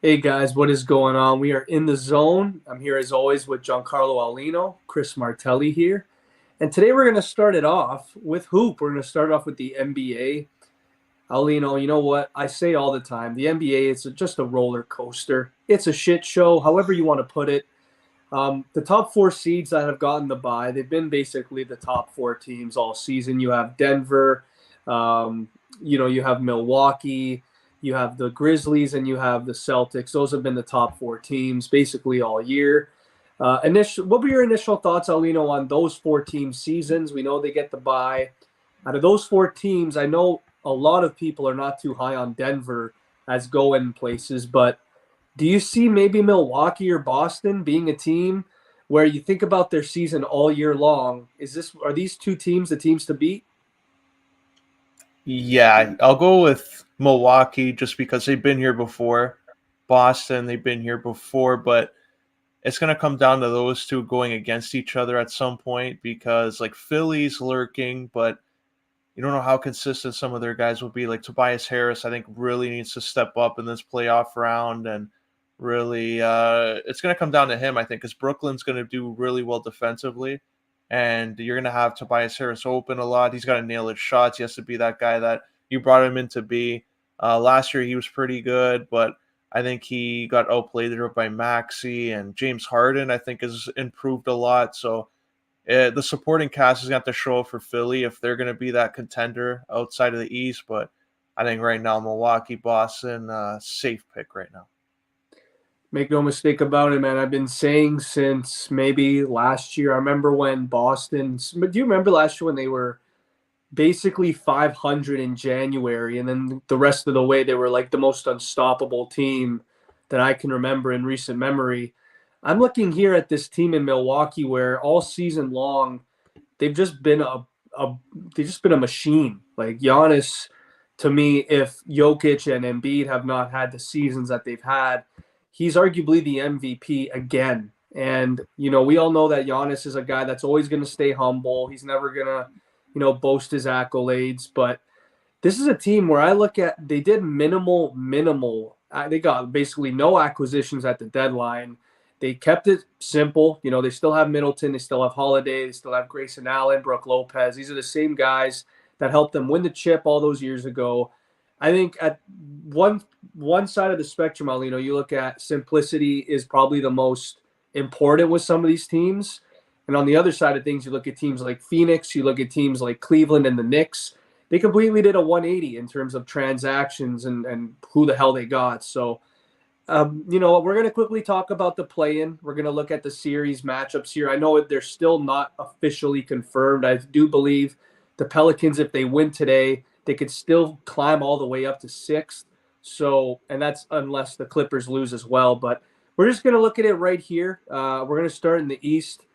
Hey guys, what is going on? We are in the zone. I'm here as always with Giancarlo Aulino, Chris Martelli here. And today we're going to start it off with hoop. We're going to start off with the NBA. Aulino, you know what? I say all the time the NBA is just a roller coaster. It's a shit show, however you want to put it. The top four seeds that have gotten the bye, they've been basically the top four teams all season. You have Denver, um, you have Milwaukee, you have the Grizzlies, and you have the Celtics. Those have been the top four teams basically all year. What were your initial thoughts, Alino, on those four team seasons? We know they get the bye. Out of those four teams, I know a lot of people are not too high on Denver as go-in places, but do you see maybe Milwaukee or Boston being a team where you think about their season all year long? Are these two teams the teams to beat? Yeah, I'll go with Milwaukee just because they've been here before. Boston, they've been here before, but it's going to come down to those two going against each other at some point because, like, Philly's lurking, but you don't know how consistent some of their guys will be. Like, Tobias Harris, I think, really needs to step up in this playoff round and really, it's going to come down to him, I think, because Brooklyn's going to do really well defensively. And you're going to have Tobias Harris open a lot. He's got to nail his shots. He has to be that guy that you brought him in to be. Last year, he was pretty good, but I think he got outplayed there by Maxey, and James Harden, I think, has improved a lot. So the supporting cast is going to have to show up for Philly if they're going to be that contender outside of the East. But I think right now, Milwaukee, Boston, safe pick right now. Make no mistake about it, man. I've been saying since maybe last year. I remember when but do you remember last year when they were basically 500 in January, and then the rest of the way they were like the most unstoppable team that I can remember in recent memory. I'm looking here at this team in Milwaukee where all season long they've just been a they've just been a machine. Like Giannis, to me, if Jokic and Embiid have not had the seasons that they've had, he's arguably the MVP again. And we all know that Giannis is a guy that's always going to stay humble. He's never going to, boast his accolades. But this is a team where I look at they did minimal. They got basically no acquisitions at the deadline. They kept it simple. They still have Middleton, they still have Holiday, they still have Grayson Allen, Brooke Lopez. These are the same guys that helped them win the chip all those years ago. I think at one side of the spectrum, Alino, you look at simplicity is probably the most important with some of these teams. And on the other side of things, you look at teams like Phoenix, you look at teams like Cleveland and the Knicks. They completely did a 180 in terms of transactions and who the hell they got. So, we're going to quickly talk about the play-in. We're going to look at the series matchups here. I know they're still not officially confirmed. I do believe the Pelicans, if they win today, they could still climb all the way up to sixth. So, and that's unless the Clippers lose as well. But we're just going to look at it right here. We're going to start in the East.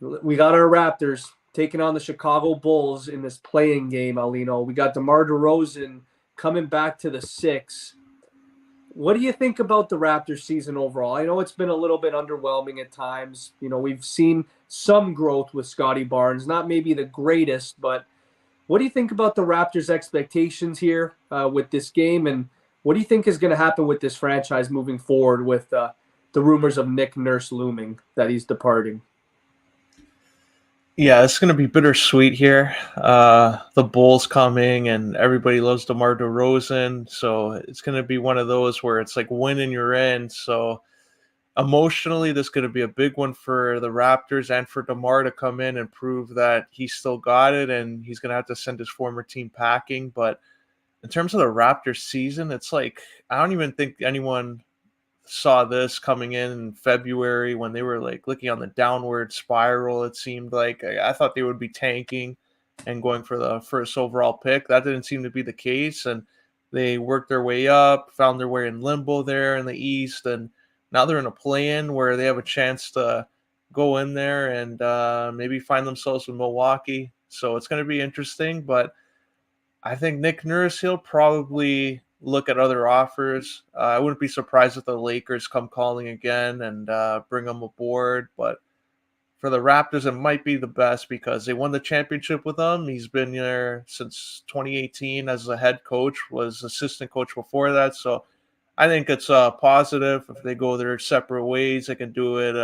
We got our Raptors taking on the Chicago Bulls in this playing game, Alino. We got DeMar DeRozan coming back to the six. What do you think about the Raptors season overall? I know it's been a little bit underwhelming at times. We've seen some growth with Scotty Barnes, not maybe the greatest, but what do you think about the Raptors' expectations here with this game? And what do you think is going to happen with this franchise moving forward with the rumors of Nick Nurse looming that he's departing? Yeah, it's going to be bittersweet here. The Bulls coming, and everybody loves DeMar DeRozan, so it's going to be one of those where it's like winning you're in. So emotionally, this is going to be a big one for the Raptors and for DeMar to come in and prove that he still got it, and he's going to have to send his former team packing. But in terms of the Raptors season, it's like I don't even think anyone saw this coming in February when they were like looking on the downward spiral. It seemed like I thought they would be tanking and going for the first overall pick. That didn't seem to be the case, and they worked their way up, found their way in limbo there in the East, and now they're in a play-in where they have a chance to go in there and maybe find themselves in Milwaukee. So it's going to be interesting, but I think Nick Nurse, he'll probably look at other offers. I wouldn't be surprised if the Lakers come calling again and bring him aboard. But for the Raptors, it might be the best because they won the championship with him. He's been there since 2018 as a head coach, was assistant coach before that. So I think it's positive if they go their separate ways. They can do it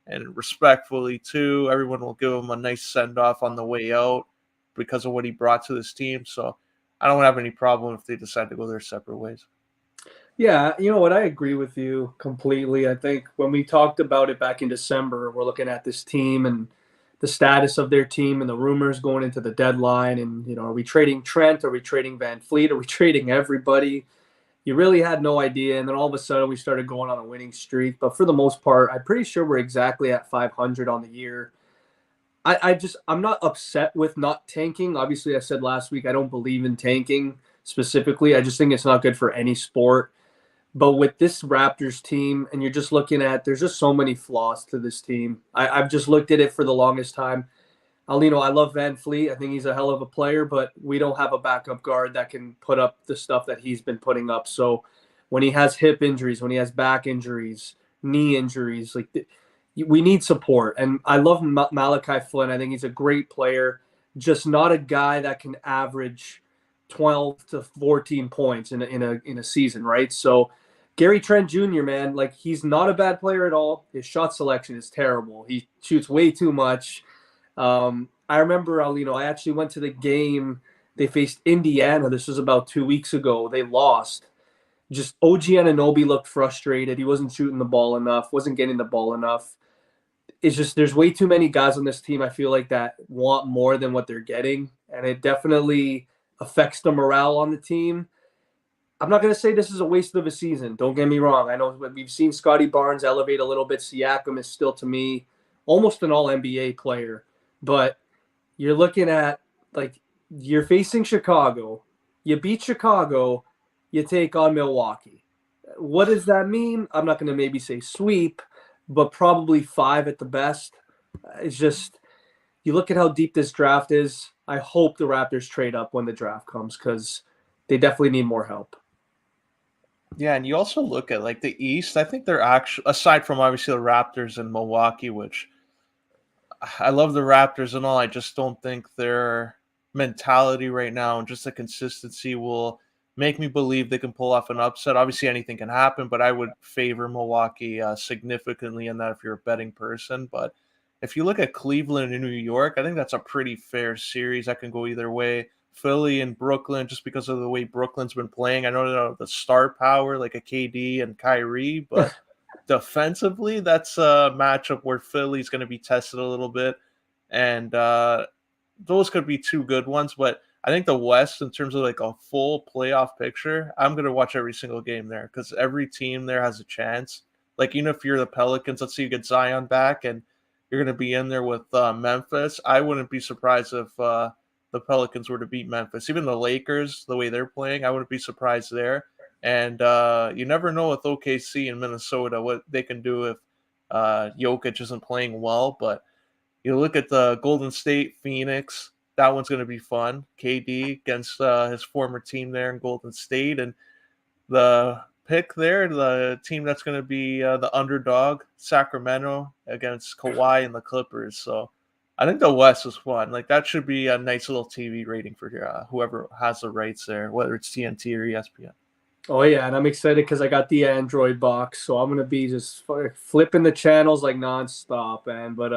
and respectfully too. Everyone will give him a nice send off on the way out because of what he brought to this team. So I don't have any problem if they decide to go their separate ways. Yeah, you know what? I agree with you completely. I think when we talked about it back in December, we're looking at this team and the status of their team and the rumors going into the deadline. And, are we trading Trent? Are we trading Van Fleet? Are we trading everybody? You really had no idea. And then all of a sudden we started going on a winning streak. But for the most part, I'm pretty sure we're exactly at 500 on the year. I'm not upset with not tanking. Obviously, I said last week I don't believe in tanking specifically. I just think it's not good for any sport. But with this Raptors team, and you're just looking at, there's just so many flaws to this team. I've just looked at it for the longest time. Aulino, I love Van Fleet. I think he's a hell of a player, but we don't have a backup guard that can put up the stuff that he's been putting up. So when he has hip injuries, when he has back injuries, knee injuries, we need support. And I love Malachi Flynn. I think he's a great player, just not a guy that can average 12 to 14 points in a season, right? So Gary Trent Jr., man, like he's not a bad player at all. His shot selection is terrible. He shoots way too much. I remember, I actually went to the game. They faced Indiana. This was about 2 weeks ago. They lost. Just OG Anunoby looked frustrated. He wasn't shooting the ball enough, wasn't getting the ball enough. It's just there's way too many guys on this team, I feel like, that want more than what they're getting. And it definitely affects the morale on the team. I'm not going to say this is a waste of a season. Don't get me wrong. I know we've seen Scotty Barnes elevate a little bit. Siakam is still, to me, almost an all NBA player. But you're looking at, like, you're facing Chicago. You beat Chicago. You take on Milwaukee. What does that mean? I'm not going to maybe say sweep, but probably 5 at the best. It's just, you look at how deep this draft is. I hope the Raptors trade up when the draft comes because they definitely need more help. Yeah, and you also look at like the East. I think they're actually, aside from obviously the Raptors and Milwaukee, which I love the Raptors and all. I just don't think their mentality right now and just the consistency will make me believe they can pull off an upset. Obviously, anything can happen, but I would favor Milwaukee significantly in that if you're a betting person. But if you look at Cleveland and New York, I think that's a pretty fair series. That can go either way. Philly and Brooklyn, just because of the way Brooklyn's been playing. I know they don't have the star power like a KD and Kyrie, but defensively, that's a matchup where Philly's going to be tested a little bit, and those could be two good ones. But I think the West, in terms of like a full playoff picture, I'm going to watch every single game there because every team there has a chance. Like even if you're the Pelicans, let's say you get Zion back and you're going to be in there with Memphis, I wouldn't be surprised if the Pelicans were to beat Memphis. Even the Lakers, the way they're playing, I wouldn't be surprised there. And you never know with OKC and Minnesota what they can do if Jokic isn't playing well. But you look at the Golden State, Phoenix, that one's going to be fun. KD against his former team there in Golden State. And the pick there, the team that's going to be the underdog, Sacramento against Kawhi and the Clippers. So I think the West is fun. Like that should be a nice little TV rating for whoever has the rights there, whether it's TNT or ESPN. Oh yeah, and I'm excited because I got the Android box, so I'm gonna be just flipping the channels like nonstop, man. But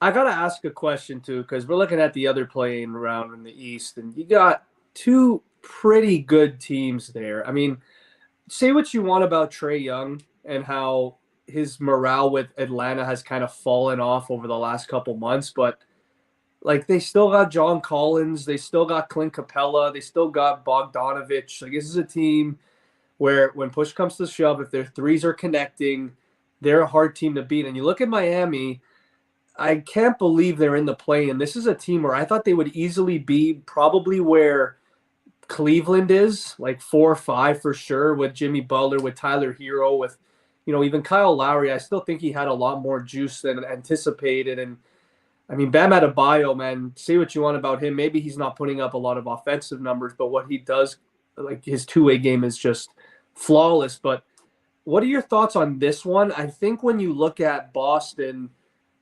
I gotta ask a question too, because we're looking at the other playing round in the East, and you got two pretty good teams there. I mean, say what you want about Trae Young and how his morale with Atlanta has kind of fallen off over the last couple months, but like they still got John Collins, they still got Clint Capella, they still got Bogdanovich. Like this is a team where when push comes to shove, if their threes are connecting, they're a hard team to beat. And you look at Miami, I can't believe they're in the play. And this is a team where I thought they would easily be probably where Cleveland is, like 4 or 5 for sure, with Jimmy Butler, with Tyler Hero, with even Kyle Lowry. I still think he had a lot more juice than anticipated. And I mean, Bam Adebayo, man, say what you want about him. Maybe he's not putting up a lot of offensive numbers, but what he does, like his two-way game is just flawless. But what are your thoughts on this one? I think when you look at Boston,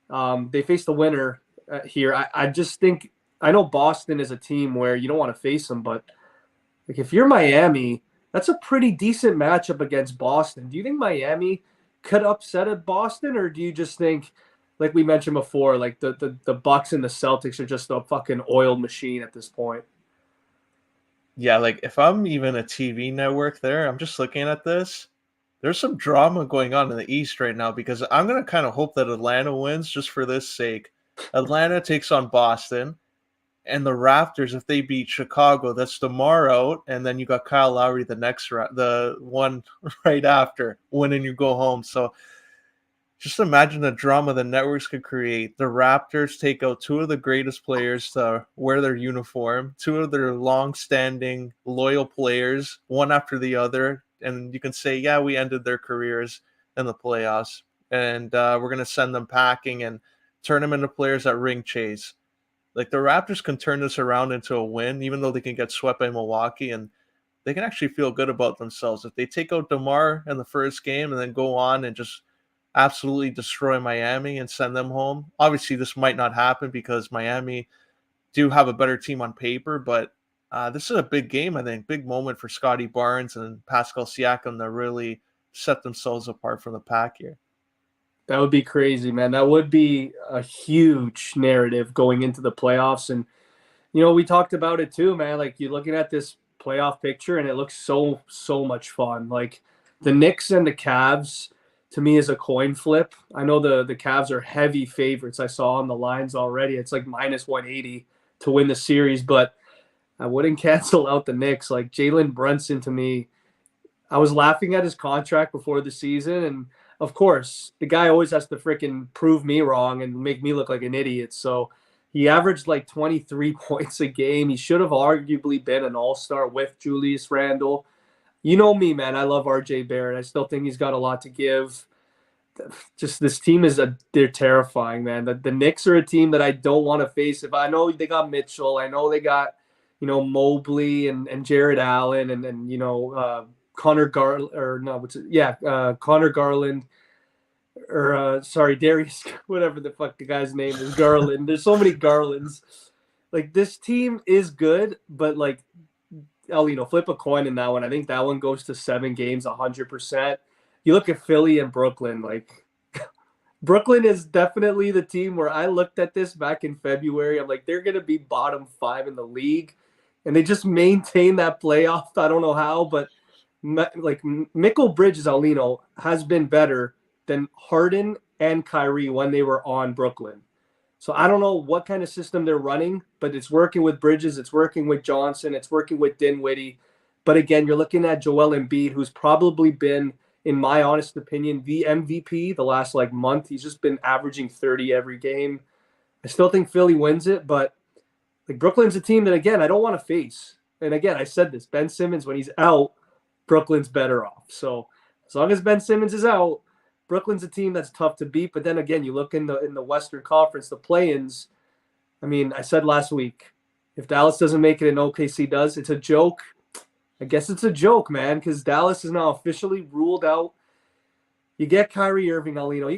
they face the winner here. I just think I know Boston is a team where you don't want to face them, but like if you're Miami, That's a pretty decent matchup against Boston. Do you think Miami could upset at Boston, or do you just think, like we mentioned before, like the Bucks and the Celtics are just a fucking oiled machine at this point? Yeah, like if I'm even a TV network there, I'm just looking at this. There's some drama going on in the East right now because I'm gonna kind of hope that Atlanta wins just for this sake. Atlanta takes on Boston, and the Raptors, if they beat Chicago, that's tomorrow, and then you got Kyle Lowry the next the one right after, winning you go home. So just imagine the drama the networks could create. The Raptors take out two of the greatest players to wear their uniform, two of their long-standing loyal players, one after the other, and you can say, yeah, we ended their careers in the playoffs, and we're gonna send them packing and turn them into players that ring chase. Like the Raptors can turn this around into a win, even though they can get swept by Milwaukee, and they can actually feel good about themselves if they take out DeMar in the first game and then go on and just absolutely destroy Miami and send them home. Obviously, this might not happen because Miami do have a better team on paper, but this is a big game. I think big moment for Scotty Barnes and Pascal Siakam to really set themselves apart from the pack here. That would be crazy, man. That would be a huge narrative going into the playoffs. And we talked about it too, man. Like you're looking at this playoff picture and it looks so much fun. Like the Knicks and the Cavs to me is a coin flip. I know the Cavs are heavy favorites. I saw on the lines already. It's like minus 180 to win the series, but I wouldn't cancel out the Knicks. Like Jalen Brunson to me, I was laughing at his contract before the season, and of course, the guy always has to freaking prove me wrong and make me look like an idiot. So he averaged like 23 points a game. He should have arguably been an all-star with Julius Randle. You know me, man. I love RJ Barrett. I still think he's got a lot to give. Just this team they're terrifying, man. The Knicks are a team that I don't want to face. If I know they got Mitchell, I know they got Mobley and Jared Allen and Connor Garland or no, what's it? Yeah, Connor Garland or sorry, Darius, whatever the fuck the guy's name is, Garland. There's so many Garlands. Like this team is good, but like Aulino, flip a coin in that one. I think that one goes to 7 games, 100%. You look at Philly and Brooklyn, like Brooklyn is definitely the team where I looked at this back in February. I'm like, they're going to be bottom 5 in the league. And they just maintain that playoff. I don't know how, but like Mikal Bridges, Aulino, has been better than Harden and Kyrie when they were on Brooklyn. So I don't know what kind of system they're running, but it's working with Bridges, it's working with Johnson, it's working with Dinwiddie. But again, you're looking at Joel Embiid, who's probably been, in my honest opinion, the MVP the last like month. He's just been averaging 30 every game. I still think Philly wins it, but like Brooklyn's a team that again I don't want to face. And again, I said this: Ben Simmons when he's out, Brooklyn's better off. So as long as Ben Simmons is out, Brooklyn's a team that's tough to beat. But then again, you look in the Western Conference, the play-ins. I mean, I said last week, if Dallas doesn't make it and OKC does, it's a joke. I guess it's a joke, man, because Dallas is now officially ruled out. You get Kyrie Irving, Aulino.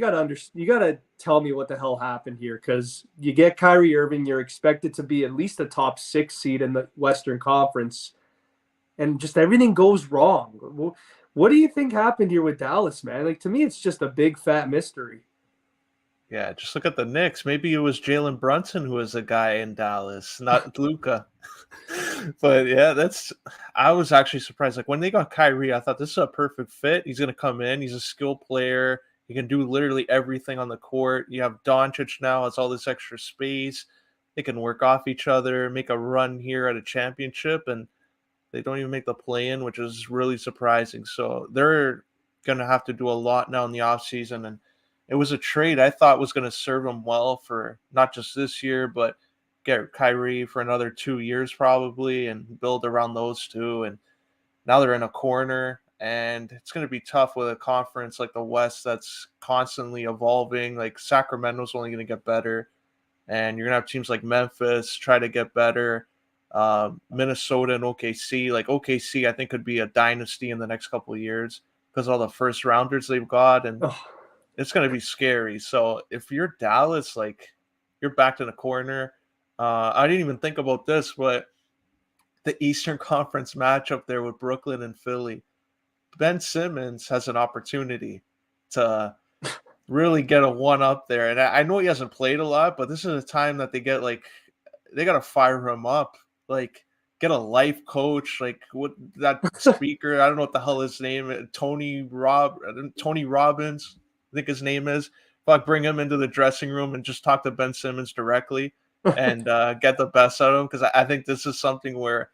You gotta tell me what the hell happened here, because you get Kyrie Irving, you're expected to be at least a top 6 seed in the Western Conference, and just everything goes wrong. What do you think happened here with Dallas, man? Like to me, it's just a big fat mystery. Yeah, just look at the Knicks. Maybe it was Jalen Brunson who was the guy in Dallas, not Luca. But yeah, that's. I was actually surprised. Like when they got Kyrie, I thought this is a perfect fit. He's gonna come in. He's a skilled player. He can do literally everything on the court. You have Doncic now has all this extra space. They can work off each other, make a run here at a championship, and they don't even make the play in, which is really surprising. So they're going to have to do a lot now in the offseason. And it was a trade I thought was going to serve them well for not just this year, but get Kyrie for another 2 years probably and build around those two. And now they're in a corner. And it's going to be tough with a conference like the West that's constantly evolving. Like Sacramento's only going to get better. And you're going to have teams like Memphis try to get better. Minnesota and OKC. Like OKC, I think could be a dynasty in the next couple of years because all the first rounders they've got, and Oh, it's going to be scary. So if you're Dallas, like you're backed in a corner. I didn't even think about this, but the Eastern Conference matchup there with Brooklyn and Philly. Ben Simmons has an opportunity to really get a one up there. And I know he hasn't played a lot, but this is a time that they got to fire him up. Like, get a life coach, like what that speaker, I don't know what the hell his name is, Tony Robbins, I think his name is. Fuck, bring him into the dressing room and just talk to Ben Simmons directly and get the best out of him. Because I think this is something where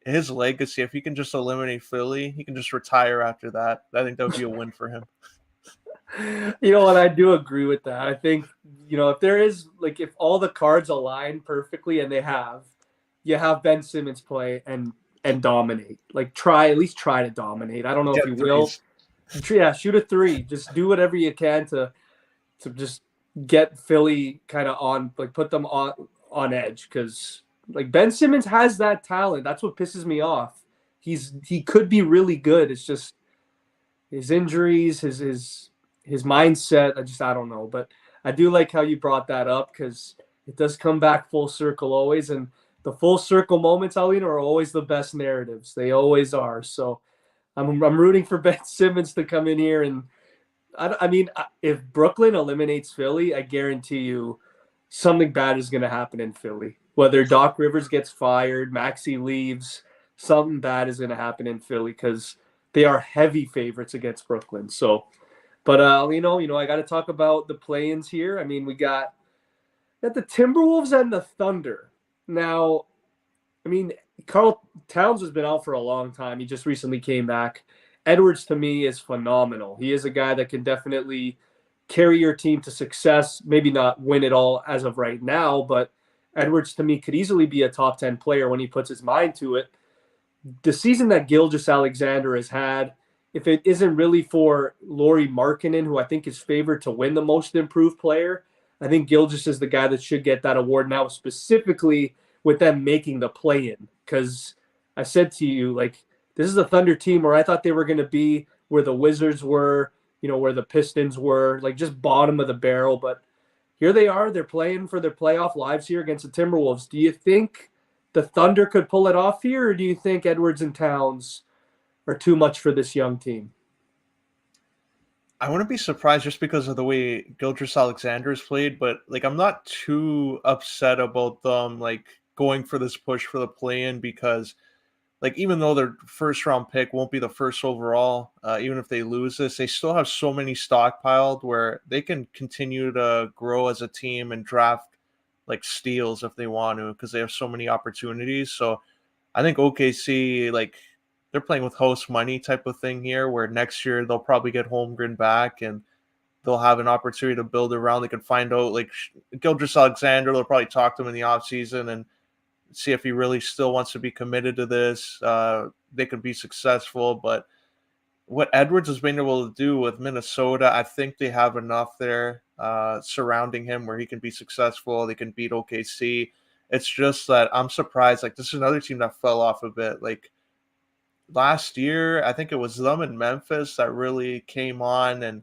his legacy, if he can just eliminate Philly, he can just retire after that. I think that would be a win for him. You know what? I do agree with that. I think, if there is, like, if all the cards align perfectly, and you have Ben Simmons play and dominate. Like, at least try to dominate. I don't know if you Get will. threes. Yeah, shoot a three. Just do whatever you can to just get Philly kind of on, like, put them on edge, because, like, Ben Simmons has that talent. That's what pisses me off. He could be really good. It's just his injuries, his mindset. I don't know, but I do like how you brought that up, because it does come back full circle always, and the full circle moments, Aulino, are always the best narratives. They always are. So I'm rooting for Ben Simmons to come in here, and I mean, if Brooklyn eliminates Philly, I guarantee you something bad is going to happen in Philly. Whether Doc Rivers gets fired, Maxey leaves, something bad is going to happen in Philly, because they are heavy favorites against Brooklyn. So, but I got to talk about the play-ins here. I mean, we got the Timberwolves and the Thunder. Now, I mean, Carl Towns has been out for a long time. He just recently came back. Edwards, to me, is phenomenal. He is a guy that can definitely carry your team to success. Maybe not win it all as of right now, but Edwards, to me, could easily be a top 10 player when he puts his mind to it. The season that Gilgeous-Alexander has had, if it isn't really for Lauri Markkanen, who I think is favored to win the most improved player, I think Gilgeous is the guy that should get that award now, specifically with them making the play-in. Because I said to you, like, this is a Thunder team where I thought they were going to be where the Wizards were, where the Pistons were, like, just bottom of the barrel. But here they are. They're playing for their playoff lives here against the Timberwolves. Do you think the Thunder could pull it off here, or do you think Edwards and Towns are too much for this young team? I wouldn't be surprised just because of the way Gilgeous-Alexander is played, but like I'm not too upset about them like going for this push for the play-in because like even though their first round pick won't be the first overall, even if they lose this, they still have so many stockpiled where they can continue to grow as a team and draft like steals if they want to because they have so many opportunities. So I think OKC like they're playing with host money type of thing here, where next year they'll probably get Holmgren back and they'll have an opportunity to build around. They can find out like Gilgeous-Alexander. They'll probably talk to him in the offseason and see if he really still wants to be committed to this. They can be successful, but what Edwards has been able to do with Minnesota, I think they have enough there surrounding him where he can be successful. They can beat OKC. It's just that I'm surprised. Like this is another team that fell off a bit. Like last year, I think it was them in Memphis that really came on and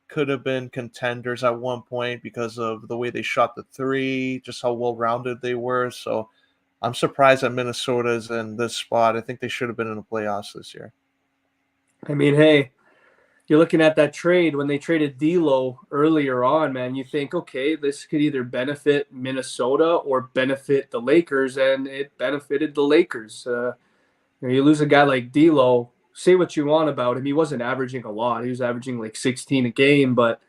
could have been contenders at one point because of the way they shot the three, just how well-rounded they were. So I'm surprised that Minnesota's in this spot. I think they should have been in the playoffs this year. I mean, hey, you're looking at that trade when they traded D'Lo earlier on, man. You think, okay, this could either benefit Minnesota or benefit the Lakers, and it benefited the Lakers. You lose a guy like D'Lo. Say what you want about him, he wasn't averaging a lot. He was averaging like 16 a game, but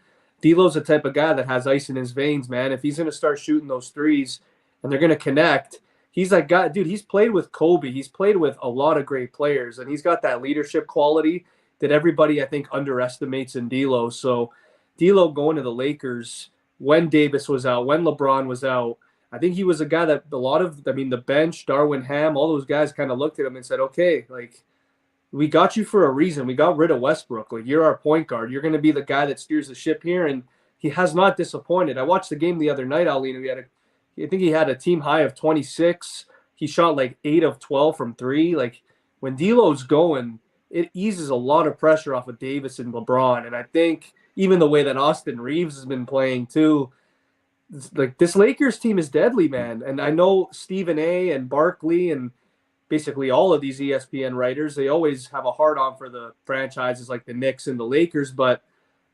D'Lo's the type of guy that has ice in his veins, man. If he's going to start shooting those threes and they're going to connect, he's that guy, dude. He's played with Kobe. He's played with a lot of great players, and he's got that leadership quality that everybody I think underestimates in D'Lo. So D'Lo going to the Lakers when Davis was out, when LeBron was out, I think he was a guy that the bench, Darwin Ham, all those guys kind of looked at him and said, okay, like, we got you for a reason. We got rid of Westbrook. Like, you're our point guard. You're going to be the guy that steers the ship here. And he has not disappointed. I watched the game the other night, Aulino. I think he had a team high of 26. He shot like 8 of 12 from three. Like, when D'Lo's going, it eases a lot of pressure off of Davis and LeBron. And I think even the way that Austin Reeves has been playing too, like this Lakers team is deadly, man. And I know Stephen A and Barkley and basically all of these ESPN writers, they always have a hard on for the franchises like the Knicks and the Lakers, but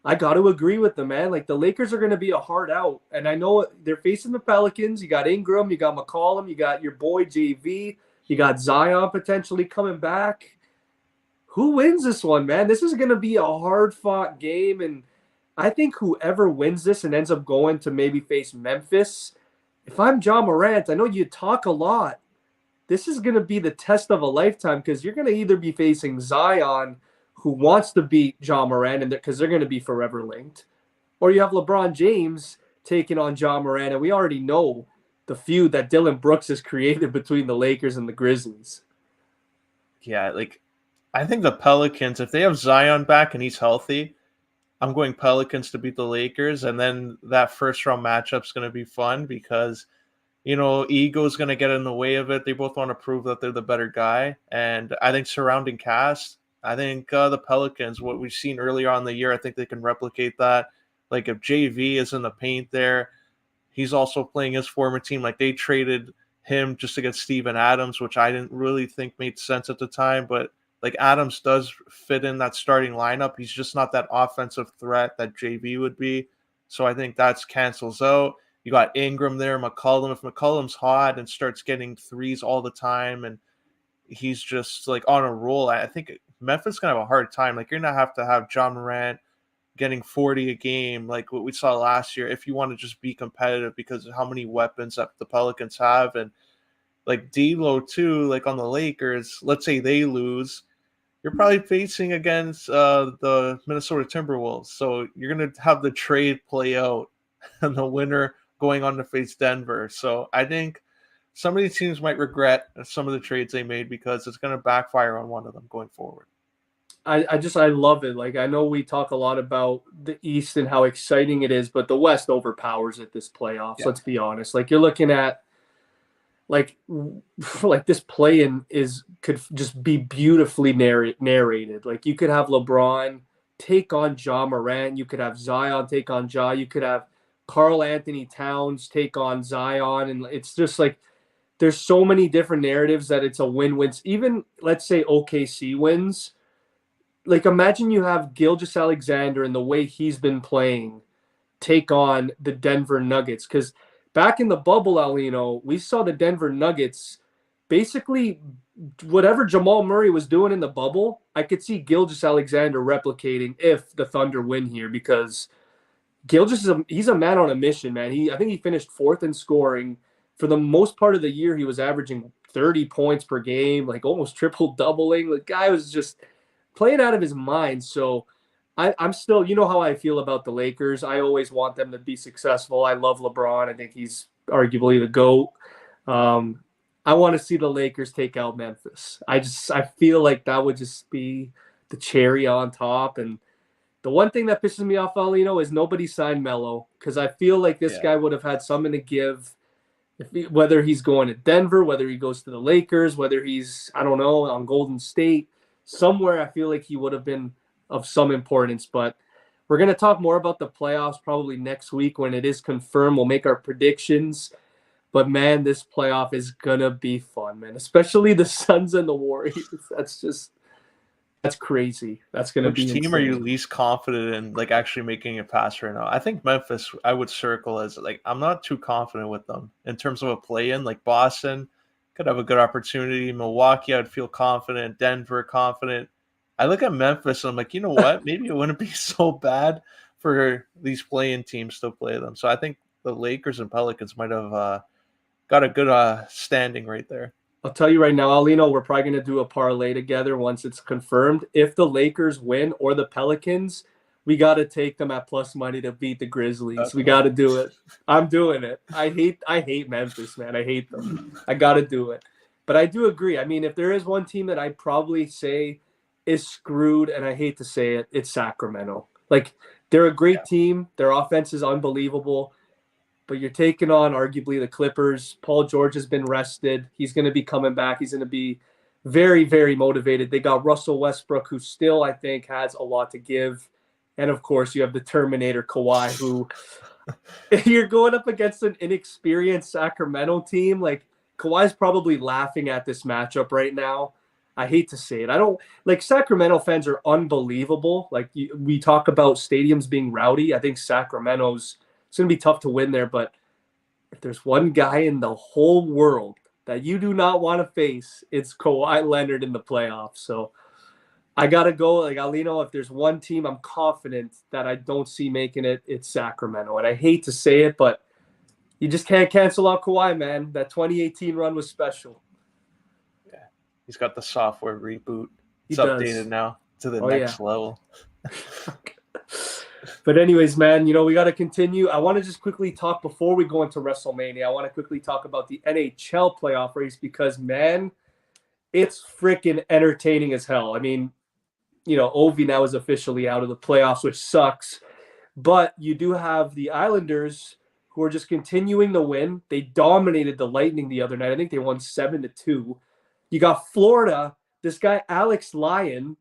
I got to agree with them, man. Like the Lakers are going to be a hard out, and I know they're facing the Pelicans. You got Ingram, you got McCollum, you got your boy JV, you got Zion potentially coming back. Who wins this one, man? This is going to be a hard fought game, and I think whoever wins this and ends up going to maybe face Memphis. If I'm John Morant, I know you talk a lot. This is going to be the test of a lifetime because you're going to either be facing Zion, who wants to beat John Morant, and because they're going to be forever linked, or you have LeBron James taking on John Morant, and we already know the feud that Dylan Brooks has created between the Lakers and the Grizzlies. Yeah, like I think the Pelicans, if they have Zion back and he's healthy, I'm going Pelicans to beat the Lakers, and then that first round matchup's going to be fun because ego is going to get in the way of it. They both want to prove that they're the better guy, and I think surrounding cast, I think the Pelicans, what we've seen earlier on in the year, I think they can replicate that. Like if JV is in the paint there, he's also playing his former team. Like they traded him just to get Steven Adams, which I didn't really think made sense at the time, but like Adams does fit in that starting lineup. He's just not that offensive threat that JV would be. So I think that's cancels out. You got Ingram there, McCollum. If McCollum's hot and starts getting threes all the time and he's just like on a roll, I think Memphis gonna have a hard time. Like you're gonna to have John Morant getting 40 a game, like what we saw last year, if you want to just be competitive because of how many weapons that the Pelicans have. And like D'Lo too, like on the Lakers, let's say they lose, you're probably facing against the Minnesota Timberwolves. So you're going to have the trade play out and the winner going on to face Denver. So I think some of these teams might regret some of the trades they made because it's going to backfire on one of them going forward. I love it. Like I know we talk a lot about the East and how exciting it is, but the West overpowers it this playoffs. Yeah. Let's be honest. Like you're looking at like like this play-in could just be beautifully narrated. Like you could have LeBron take on Ja Morant, you could have Zion take on Ja, you could have Karl Anthony Towns take on Zion, and it's just like there's so many different narratives that it's a win-win. Even let's say OKC wins, like imagine you have Gilgeous-Alexander and the way he's been playing take on the Denver Nuggets. Because back in the bubble, Aulino, we saw the Denver Nuggets basically whatever Jamal Murray was doing in the bubble, I could see Gilgeous-Alexander replicating if the Thunder win here because Gilgeous he's a man on a mission, man. I think he finished fourth in scoring. For the most part of the year, he was averaging 30 points per game, like almost triple doubling. The guy was just playing out of his mind. So I'm still, you know how I feel about the Lakers. I always want them to be successful. I love LeBron. I think he's arguably the GOAT. I want to see the Lakers take out Memphis. I feel like that would just be the cherry on top. And the one thing that pisses me off, Aulino, is nobody signed Melo because I feel like this guy would have had something to give. Whether he's going to Denver, whether he goes to the Lakers, whether he's, I don't know, on Golden State, somewhere I feel like he would have been of some importance. But we're going to talk more about the playoffs probably next week when it is confirmed. We'll make our predictions. But, man, this playoff is going to be fun, man, especially the Suns and the Warriors. That's crazy. That's going to be Which team insane. are you least confident in, like, actually making a pass right now? I think Memphis, I would circle as, like, I'm not too confident with them in terms of a play-in. Like, Boston could have a good opportunity. Milwaukee, I'd feel confident. Denver, confident. I look at Memphis, and I'm like, you know what? Maybe it wouldn't be so bad for these play-in teams to play them. So I think the Lakers and Pelicans might have got a good standing right there. I'll tell you right now, Aulino, we're probably going to do a parlay together once it's confirmed. If the Lakers win or the Pelicans, we got to take them at plus money to beat the Grizzlies. Okay. We got to do it. I'm doing it. I hate Memphis, man. I hate them. I got to do it. But I do agree. I mean, if there is one team that I'd probably say is screwed, and I hate to say it, it's Sacramento. Like, they're a great team. Their offense is unbelievable. But you're taking on arguably the Clippers. Paul George has been rested. He's going to be coming back. He's going to be very, very motivated. They got Russell Westbrook, who still, I think, has a lot to give. And, of course, you have the Terminator, Kawhi, who you're going up against an inexperienced Sacramento team. Like, Kawhi's probably laughing at this matchup right now. I hate to say it. I don't like Sacramento fans are unbelievable. Like we talk about stadiums being rowdy. I think Sacramento's it's going to be tough to win there, but if there's one guy in the whole world that you do not want to face, it's Kawhi Leonard in the playoffs. So I gotta go like Aulino. If there's one team I'm confident that I don't see making it, it's Sacramento. And I hate to say it, but you just can't cancel out Kawhi, man. That 2018 run was special. Yeah, he's got the software reboot. He It's updated does. now to the Oh yeah. next level. But anyways, man, we got to continue. I want to just quickly talk before we go into WrestleMania. I want to quickly talk about the NHL playoff race because, man, it's freaking entertaining as hell. I mean, Ovi now is officially out of the playoffs, which sucks. But you do have the Islanders who are just continuing to win. They dominated the Lightning the other night. I think they won 7-2. You got Florida. This guy, Alex Lyon,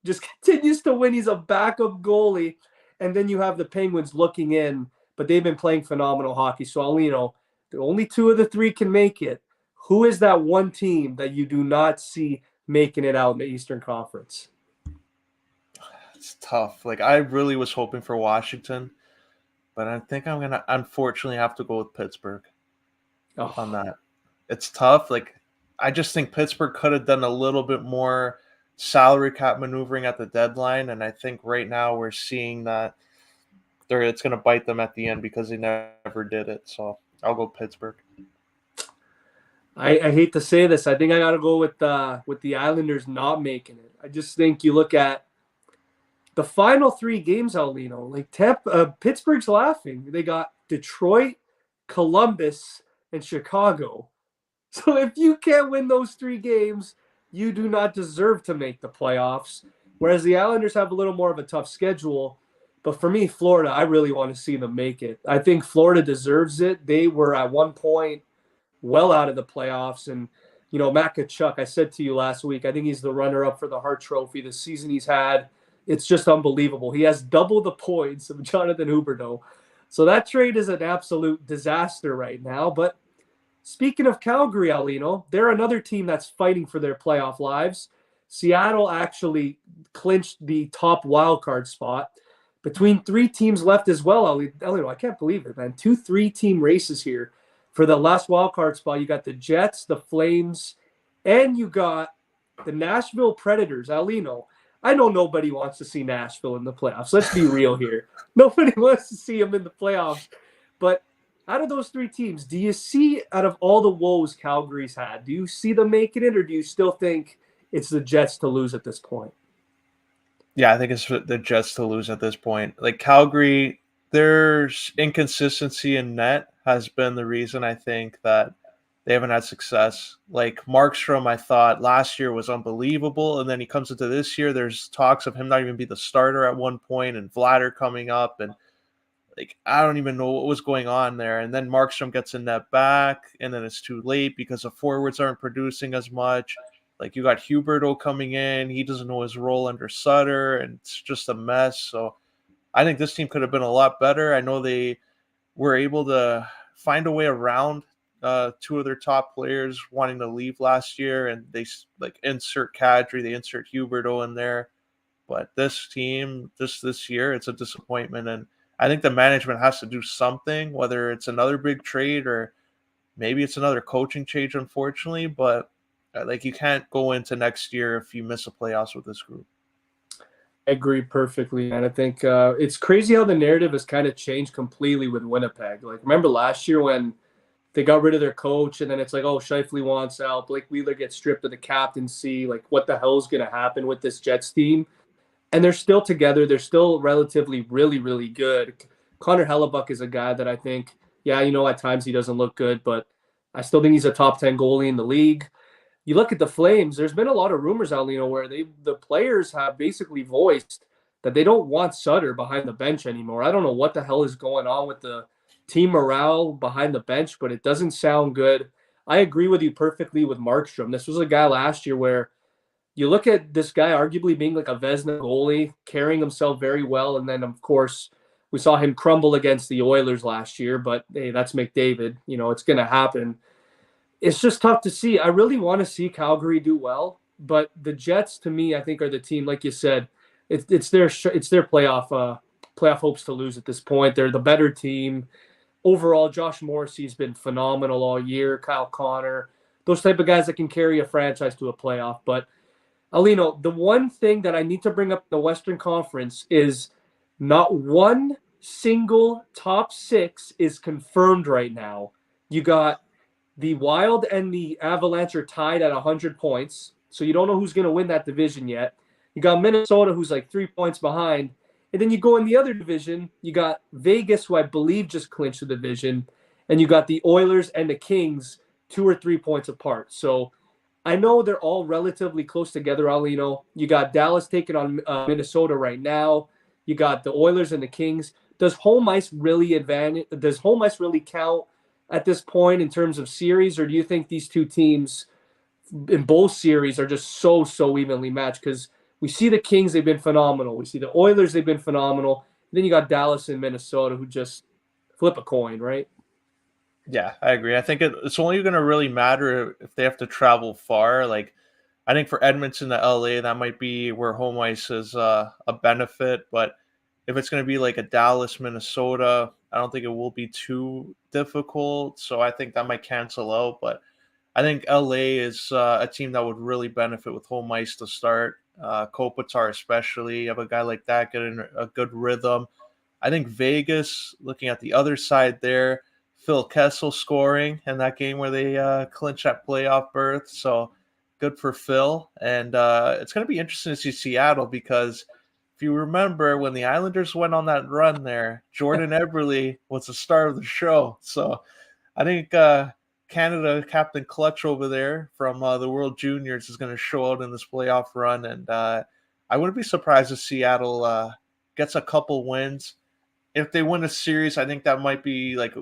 just continues to win. He's a backup goalie. And then you have the Penguins looking in, but they've been playing phenomenal hockey. So, Aulino, the only two of the three can make it. Who is that one team that you do not see making it out in the Eastern Conference? It's tough. Like I really was hoping for Washington, but I think I'm gonna unfortunately have to go with Pittsburgh on Oh, that. It's tough. Like I just think Pittsburgh could have done a little bit more salary cap maneuvering at the deadline, and I think right now we're seeing that it's going to bite them at the end because they never did it. So I'll go Pittsburgh. I hate to say this. I think I got to go with the Islanders not making it. I just think you look at the final three games, Aulino, like Pittsburgh's laughing. They got Detroit, Columbus, and Chicago. So if you can't win those three games, you do not deserve to make the playoffs. Whereas the Islanders have a little more of a tough schedule. But for me, Florida, I really want to see them make it. I think Florida deserves it. They were at one point well out of the playoffs. And, Matt Kachuk, I said to you last week, I think he's the runner up for the Hart Trophy. The season he's had, it's just unbelievable. He has double the points of Jonathan Huberdeau. So that trade is an absolute disaster right now. But speaking of Calgary, Aulino, they're another team that's fighting for their playoff lives. Seattle actually clinched the top wildcard spot between three teams left as well. Aulino, I can't believe it, man. 2 3-team races here. For the last wildcard spot, you got the Jets, the Flames, and you got the Nashville Predators. Aulino, I know nobody wants to see Nashville in the playoffs. Let's be real here. Nobody wants to see them in the playoffs. But out of those three teams, do you see, out of all the woes Calgary's had, do you see them making it, or do you still think it's the Jets to lose at this point? Yeah, I think it's the Jets to lose at this point. Like Calgary, there's inconsistency in net has been the reason I think that they haven't had success. Like Markstrom, I thought last year was unbelievable, and then he comes into this year. There's talks of him not even be the starter at one point, and Vladar coming up, and like I don't even know what was going on there. And then Markstrom gets in net back, and then it's too late because the forwards aren't producing as much. Like you got Huberto coming in, he doesn't know his role under Sutter, and it's just a mess. So I think this team could have been a lot better. I know they were able to find a way around two of their top players wanting to leave last year, and they like insert Kadri, they insert Huberto in there. But this team, just this year, it's a disappointment, and I think the management has to do something, whether it's another big trade or maybe it's another coaching change, unfortunately. But like you can't go into next year if you miss a playoffs with this group. I agree perfectly, and I think it's crazy how the narrative has kind of changed completely with Winnipeg. Like, remember last year when they got rid of their coach, and then it's like, oh, Scheifele wants out, Blake Wheeler gets stripped of the captaincy. Like, what the hell is going to happen with this Jets team? And they're still together. They're still relatively really, really good. Connor Hellebuck is a guy that I think, yeah, at times he doesn't look good, but I still think he's a top 10 goalie in the league. You look at the Flames, there's been a lot of rumors, Aulino, where the players have basically voiced that they don't want Sutter behind the bench anymore. I don't know what the hell is going on with the team morale behind the bench, but it doesn't sound good. I agree with you perfectly with Markstrom. This was a guy last year where you look at this guy arguably being like a Vezina goalie, carrying himself very well, and then, of course, we saw him crumble against the Oilers last year, but hey, that's McDavid. It's going to happen. It's just tough to see. I really want to see Calgary do well, but the Jets, to me, I think are the team. Like you said, it's their playoff hopes to lose at this point. They're the better team overall. Josh Morrissey's been phenomenal all year. Kyle Connor, those type of guys that can carry a franchise to a playoff. But Aulino, the one thing that I need to bring up in the Western Conference is not one single top six is confirmed right now. You got the Wild and the Avalanche are tied at 100 points, so you don't know who's going to win that division yet. You got Minnesota, who's like 3 points behind. And then you go in the other division, you got Vegas, who I believe just clinched the division, and you got the Oilers and the Kings 2 or 3 points apart. So I know they're all relatively close together, Aulino. You got Dallas taking on Minnesota right now. You got the Oilers and the Kings. Does home ice really advantage? Does home ice really count at this point in terms of series, or do you think these two teams in both series are just so evenly matched? Because we see the Kings, they've been phenomenal. We see the Oilers, they've been phenomenal. Then you got Dallas and Minnesota, who just flip a coin, right? Yeah, I agree. I think it's only going to really matter if they have to travel far. Like, I think for Edmonton to LA, that might be where home ice is a benefit. But if it's going to be like a Dallas, Minnesota, I don't think it will be too difficult. So I think that might cancel out. But I think LA is a team that would really benefit with home ice to start. Kopitar especially, you have a guy like that getting a good rhythm. I think Vegas, looking at the other side there, Phil Kessel scoring in that game where they clinch that playoff berth. So good for Phil. And it's going to be interesting to see Seattle because if you remember when the Islanders went on that run there, Jordan Eberle was the star of the show. So I think Canada Captain Clutch over there from the World Juniors is going to show out in this playoff run. And I wouldn't be surprised if Seattle gets a couple wins. If they win a series, I think that might be like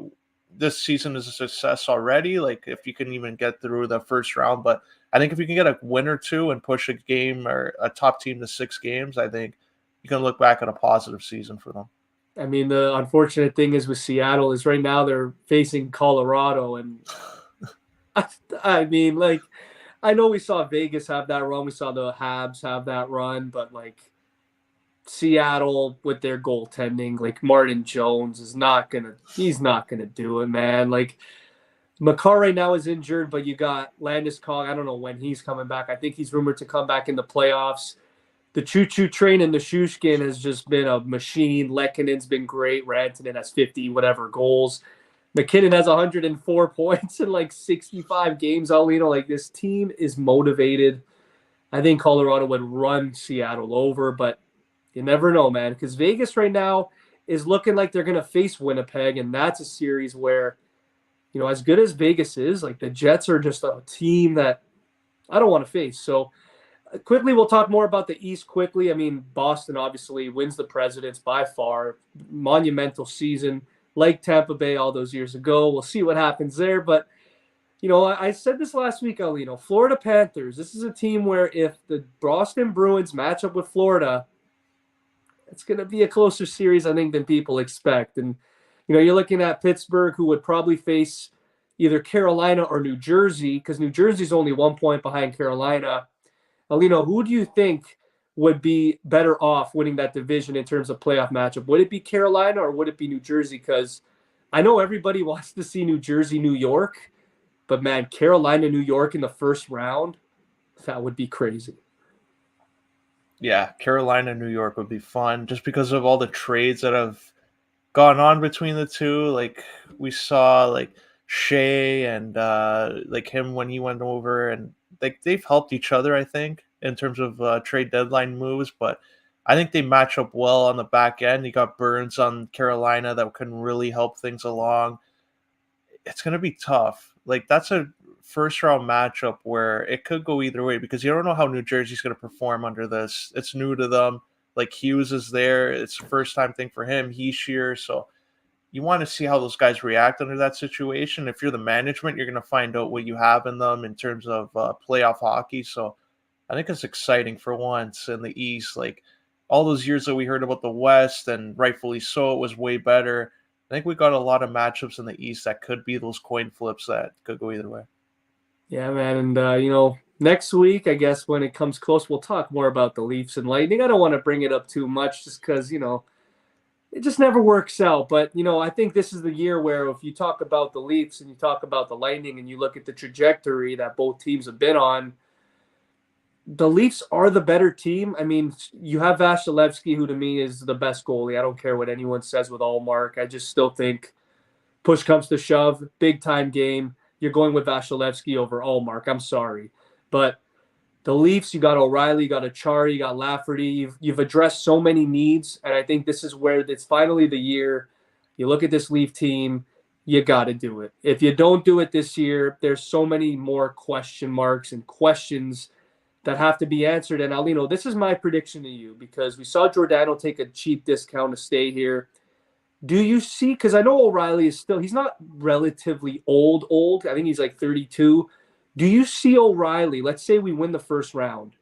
this season is a success already. Like if you can even get through the first round, but I think if you can get a win or two and push a game or a top team to 6 games, I think you can look back at a positive season for them. I mean, the unfortunate thing is with Seattle is right now they're facing Colorado, and I mean, like, I know we saw Vegas have that run, we saw the Habs have that run, but like Seattle with their goaltending, like Martin Jones is he's not gonna do it, man. Like Makar right now is injured, but you got Landeskog. I don't know when he's coming back. I think he's rumored to come back in the playoffs. The choo-choo train and the Shushkin has just been a machine. Lekkonen's been great. Rantanen has 50 whatever goals. McKinnon has 104 points in like 65 games. Aulino, like this team is motivated. I think Colorado would run Seattle over, but you never know, man. Because Vegas right now is looking like they're going to face Winnipeg, and that's a series where, as good as Vegas is, like the Jets are just a team that I don't want to face. So quickly, we'll talk more about the East quickly. I mean, Boston obviously wins the Presidents by far. Monumental season, like Tampa Bay all those years ago. We'll see what happens there. But, I said this last week, Aulino, Florida Panthers. This is a team where if the Boston Bruins match up with Florida, it's going to be a closer series, I think, than people expect. And, you're looking at Pittsburgh, who would probably face either Carolina or New Jersey, because New Jersey's only 1 point behind Carolina. Aulino, who do you think would be better off winning that division in terms of playoff matchup? Would it be Carolina or would it be New Jersey? Because I know everybody wants to see New Jersey, New York, but man, Carolina, New York in the first round, that would be crazy. Yeah, Carolina, New York would be fun just because of all the trades that have gone on between the two. Like we saw like Shea and like him when he went over, and like they've helped each other, I think, in terms of trade deadline moves. But I think they match up well on the back end. You got Burns on Carolina that can really help things along. It's going to be tough. Like that's a first round matchup where it could go either way because you don't know how New Jersey's going to perform under this. It's new to them. Like Hughes is there. It's a first time thing for him. He's here. So you want to see how those guys react under that situation. If you're the management, you're going to find out what you have in them in terms of playoff hockey. So I think it's exciting for once in the East. Like all those years that we heard about the West, and rightfully so, it was way better. I think we got a lot of matchups in the East that could be those coin flips that could go either way. Yeah, man. And, next week, I guess when it comes close, we'll talk more about the Leafs and Lightning. I don't want to bring it up too much just because, it just never works out. But, I think this is the year where if you talk about the Leafs and you talk about the Lightning and you look at the trajectory that both teams have been on, the Leafs are the better team. I mean, you have Vasilevsky, who to me is the best goalie. I don't care what anyone says with Allmark. I just still think push comes to shove, big time game, you're going with Vasilevsky over Allmark. I'm sorry. But the Leafs, you got O'Reilly, you got Achari, you got Lafferty. You've addressed so many needs, and I think this is where it's finally the year. You look at this Leaf team, you got to do it. If you don't do it this year, there's so many more question marks and questions that have to be answered. And Aulino, this is my prediction to you because we saw Giordano take a cheap discount to stay here. Do you see? Because I know O'Reilly is still, he's not relatively old. I think he's like 32. Do you see O'Reilly? Let's say we win the first round.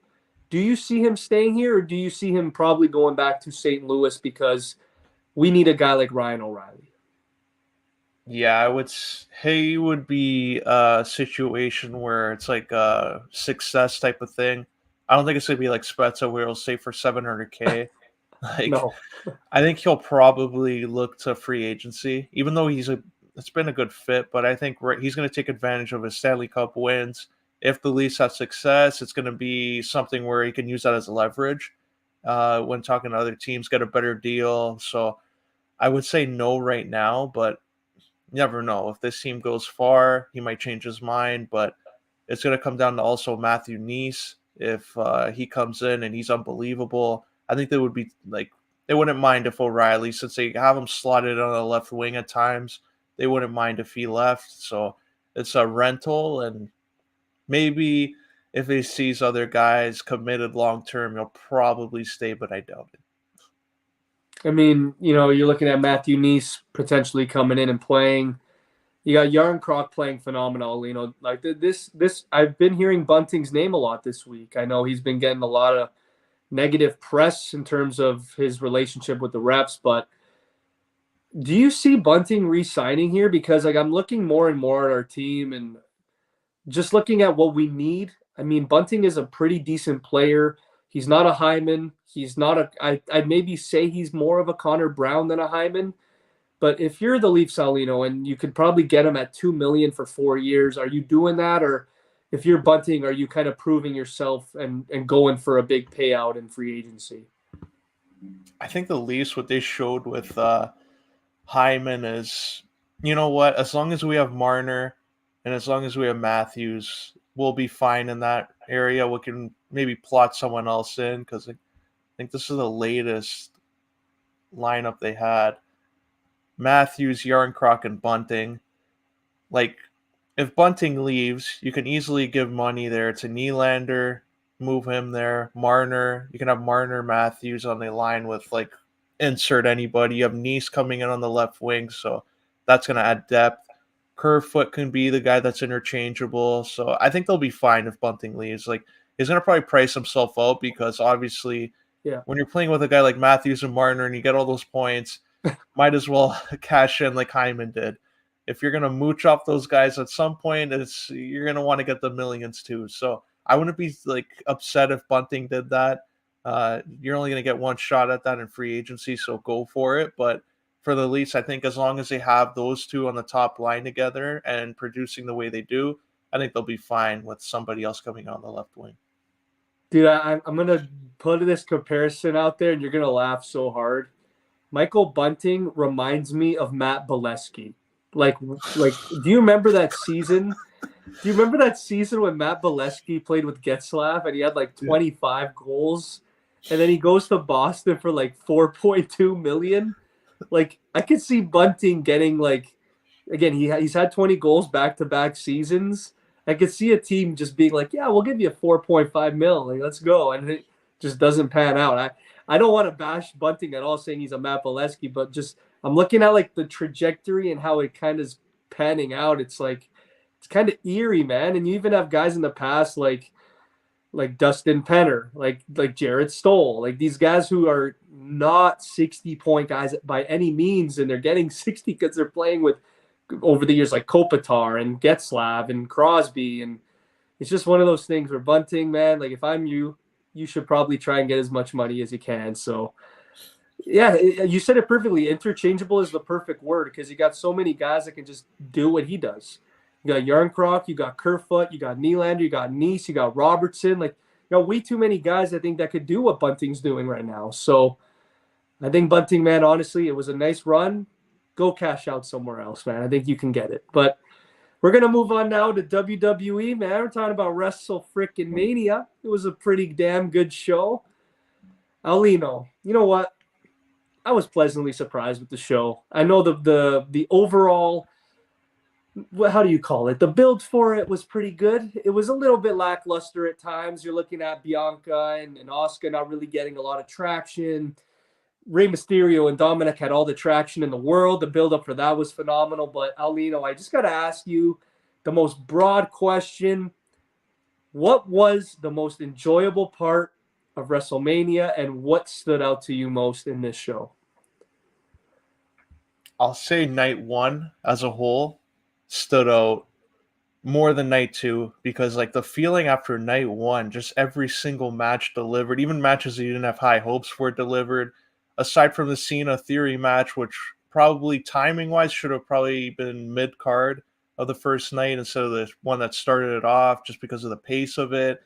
Do you see him staying here or do you see him probably going back to St. Louis because we need a guy like Ryan O'Reilly? Yeah, he would be a situation where it's like a success type of thing. I don't think it's gonna be like Spezza where he'll stay for 700K. Like, No. I think he'll probably look to free agency, even though it's been a good fit. But I think he's going to take advantage of his Stanley Cup wins. If the Leafs have success, it's going to be something where he can use that as leverage when talking to other teams, get a better deal. So I would say no right now, but you never know. If this team goes far, he might change his mind. But it's going to come down to also Matthew Nice. If he comes in and he's unbelievable, I think they wouldn't mind if O'Reilly, since they have him slotted on the left wing at times, they wouldn't mind if he left. So it's a rental, and maybe if he sees other guys committed long term, he'll probably stay, but I doubt it. I mean, you're looking at Matthew Nice potentially coming in and playing. You got Yarncroc playing phenomenal. Like this. I've been hearing Bunting's name a lot this week. I know he's been getting a lot of negative press in terms of his relationship with the reps, but do you see Bunting re-signing here? Because like I'm looking more and more at our team and just looking at what we need. I mean, Bunting is a pretty decent player. He's not a Hyman. He's not a. I'd maybe say he's more of a Connor Brown than a Hyman. But if you're the Leafs, Aulino, and you could probably get him at $2 million for 4 years, are you doing that? Or if you're Bunting, are you kind of proving yourself and going for a big payout in free agency? I think the Leafs, what they showed with Hyman is, you know what? As long as we have Marner and as long as we have Matthews, we'll be fine in that area. We can maybe plot someone else in because I think this is the latest lineup they had. Matthews, Yarncroc, and Bunting. Like, if Bunting leaves, you can easily give money there to Nylander, move him there. Marner, you can have Marner, Matthews on the line with like insert anybody. You have Nice coming in on the left wing, so that's going to add depth. Kerfoot can be the guy that's interchangeable, so I think they'll be fine if Bunting leaves. Like, he's going to probably price himself out because obviously Yeah. when you're playing with a guy like Matthews and Marner and you get all those points, might as well cash in like Hyman did. If you're gonna mooch off those guys at some point, you're gonna want to get the millions too. So I wouldn't be like upset if Bunting did that. You're only gonna get one shot at that in free agency, so go for it. But for the Leafs, I think as long as they have those two on the top line together and producing the way they do, I think they'll be fine with somebody else coming on the left wing. Dude, I'm going to put this comparison out there and you're going to laugh so hard. Michael Bunting reminds me of Matt Bolesky. Do you remember that season? Do you remember that season when Matt Bolesky played with Getzlav and he had like Yeah. 25 goals? And then he goes to Boston for like 4.2 million. Like I could see Bunting getting like again, he's had 20 goals back-to-back seasons. I could see a team just being like, "Yeah, we'll give you 4.5 mil. Like, let's go." And it just doesn't pan out. I don't want to bash Bunting at all saying he's a Matt Bolesky, but just I'm looking at like the trajectory and how it kind of is panning out. It's like it's kind of eerie, man. And you even have guys in the past like Dustin Penner, like Jarrett Stoll, like these guys who are not 60-point guys by any means, and they're getting 60 because they're playing with over the years like Kopitar and Getzlav and Crosby and it's just one of those things where Bunting, man, like if I'm you, you should probably try and get as much money as you can. So yeah, you said it perfectly. Interchangeable is the perfect word because you got so many guys that can just do what he does. You got Yarncroc, you got Kerfoot, you got Nylander, you got Nice, you got Robertson. Like, you know, way too many guys I think that could do what Bunting's doing right now. So I think Bunting, man, honestly, it was a nice run. Go cash out somewhere else, man. I think you can get it. But we're gonna move on now to WWE, man. We're talking about Wrestle Frickin' Mania. It was a pretty damn good show. Aulino, you know what? I was pleasantly surprised with the show. I know the overall, how do you call it? The build for it was pretty good. It was a little bit lackluster at times. You're looking at Bianca and Asuka not really getting a lot of traction. Rey Mysterio and Dominic had all the traction in the world. The build up for that was phenomenal. But Aulino, I just got to ask you the most broad question. What was the most enjoyable part of WrestleMania and what stood out to you most in this show? I'll say night one as a whole stood out more than night two because like the feeling after night one, just every single match delivered, even matches that you didn't have high hopes for delivered. Aside from the Cena Theory match, which probably timing wise should have probably been mid card of the first night instead of the one that started it off, just because of the pace of it.